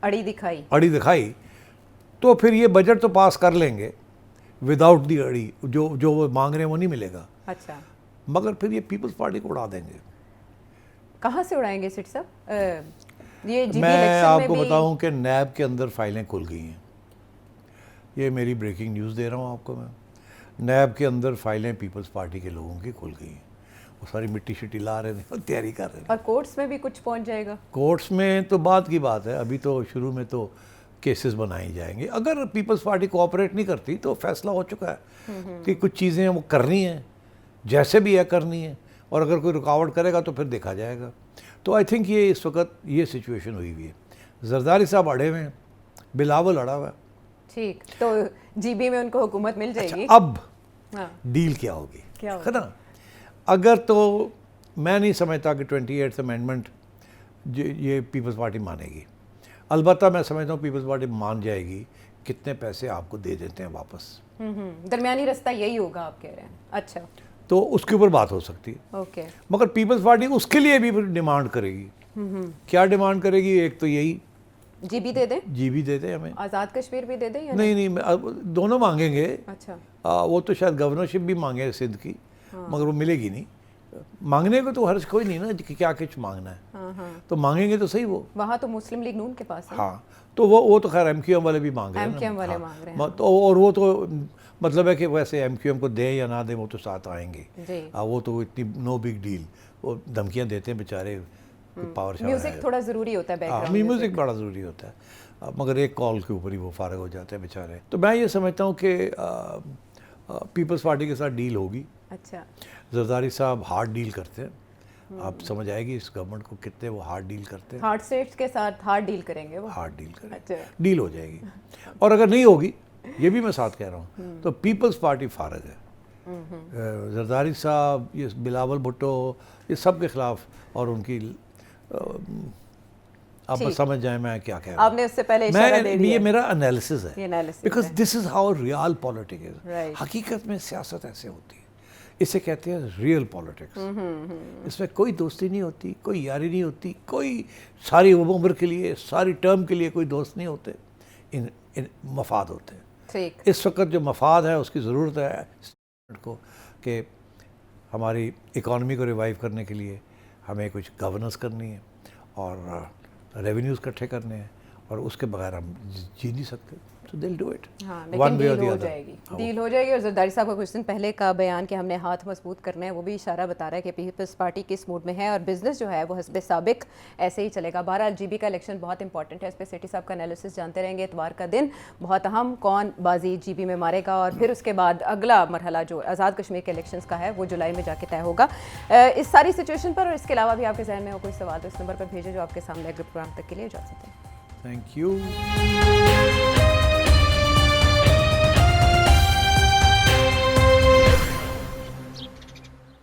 अड़ी दिखाई, तो फिर ये बजट तो पास कर लेंगे विदाउट दी अड़ी, जो वो मांग रहे हैं वो नहीं मिलेगा, अच्छा, मगर फिर ये पीपल्स पार्टी को उड़ा देंगे। कहाँ से उड़ाएंगे सिट साहब? ये जीबी मैं इलेक्शन में आपको भी बताऊं कि नैब के अंदर फाइलें खुल गई हैं, ये मेरी ब्रेकिंग न्यूज़ दे रहा हूँ आपको मैं। नैब के अंदर फाइलें पीपल्स पार्टी के लोगों की खुल गई हैं, वो सारी मिट्टी शिट्टी ला रहे थे, तैयारी कर रहे थे। और कोर्ट्स में भी कुछ पहुंच जाएगा? कोर्ट्स में तो बात की बात है, अभी तो शुरू में तो केसेस बनाए जाएंगे। अगर पीपल्स पार्टी कोऑपरेट नहीं करती तो फैसला हो चुका है कि कुछ चीज़ें वो करनी है, जैसे भी है करनी है, और अगर कोई रुकावट करेगा तो फिर देखा जाएगा। तो आई थिंक ये इस वक्त ये सिचुएशन हुई हुई है। जरदारी साहब अड़े हुए हैं, बिलावल अड़ा हुआ है। ठीक, तो जीबी में उनको हुकूमत मिल जाएगी। अच्छा, अब हाँ, डील क्या होगी, क्या है ना? अगर तो मैं नहीं समझता कि 28th अमेंडमेंट ये पीपल्स पार्टी मानेगी। अलबत्ता मैं समझता हूँ पीपल्स पार्टी मान जाएगी कितने पैसे आपको दे देते हैं वापस, दरमियानी रास्ता यही होगा आप कह रहे हैं। अच्छा, तो उसके ऊपर बात हो सकती है। ओके, मगर पीपल्स पार्टी उसके लिए भी डिमांड करेगी। क्या डिमांड करेगी? एक तो यही जीबी दे दें, जीबी दे दे हमें, आज़ाद कश्मीर भी दे दें या नहीं दोनों मांगेंगे। अच्छा, वो तो शायद गवर्नरशिप भी मांगे सिंध की, मगर वो मिलेगी नहीं। मांगने को तो हर्ज कोई नहीं ना कि क्या कुछ मांगना है, हाँ, तो मांगेंगे तो सही वो। वहाँ तो मुस्लिम लीग नून के पास है। हाँ, तो वो तो खैर एमक्यूएम वाले भी मांग रहे हैं ना। एमक्यूएम वाले हाँ, मांग रहे हैं। तो और वो तो मतलब है कि वैसे एमक्यूएम को दें या ना दें वो तो साथ आएंगे। जी, वो तो इतनी नो बिग डील, वो धमकियां देते हैं बेचारे, पावर म्यूजिक थोड़ा ज़रूरी होता है, बैकग्राउंड म्यूजिक बड़ा ज़रूरी होता है, मगर एक कॉल के ऊपर ही वो फारग हो जाते हैं बेचारे। तो मैं ये समझता हूँ कि पीपल्स पार्टी के साथ डील होगी। अच्छा, जरदारी साहब हार्ड डील करते हैं, आप समझ आएगी इस गवर्नमेंट को कितने वो हार्ड डील करते हैं। हार्ड स्टेट्स के साथ हार्ड डील करेंगे वो। हार्ड डील करें, अच्छा, डील हो जाएगी। और अगर नहीं होगी, ये भी मैं साथ कह रहा हूँ, तो पीपल्स पार्टी फारग है। जरदारी साहब, ये बिलावल भुट्टो, ये सब के खिलाफ और उनकी आप बस समझ जाए मैं क्या कह रहा हूँ। आपने उससे पहले इशारा दे दिया। ये मेरा एनालिसिस ये है, analysis बिकॉज है। This is how real politics is. Right. हकीकत में सियासत ऐसे होती है, इसे कहते हैं रियल पॉलिटिक्स। इसमें कोई दोस्ती नहीं होती, कोई यारी नहीं होती, कोई सारी उम्र के लिए, सारी टर्म के लिए कोई दोस्त नहीं होते, इन मफाद होते हैं। ठीक, इस वक्त जो मफाद है उसकी ज़रूरत है को कि हमारी इकॉनमी को रिवाइव करने के लिए हमें कुछ गवर्नेंस करनी है और रेवेन्यूज़ इकट्ठे करने हैं और उसके बगैर हम जी नहीं सकते, so they'll do it हाँ, one लेकिन way or डील the हो other. जाएगी, हाँ, डील हो जाएगी। और जरदारी साहब का कुछ दिन पहले का बयान कि हमने हाथ मजबूत करने हैं, वो भी इशारा बता रहा है कि पीपल्स पार्टी किस मूड में है और बिजनेस जो है वो हस्बे साबिक ऐसे ही चलेगा। बहरहाल जीबी का इलेक्शन बहुत इंपॉर्टेंट है, इस पर सेठी साहब का एनालिसिस जानते रहेंगे। इतवार का दिन बहुत अहम, कौन बाजी जीबी में मारेगा और फिर उसके बाद अगला मरहला जो आज़ाद कश्मीर के इलेक्शन का है वो जुलाई में जाके तय होगा। इस सारी सिचुएशन पर और इसके अलावा भी आपके जहन में हो कोई सवाल तो इस नंबर पर भेजें जो आपके सामने अगले प्रोग्राम तक के लिए इजाज़त है। Thank you.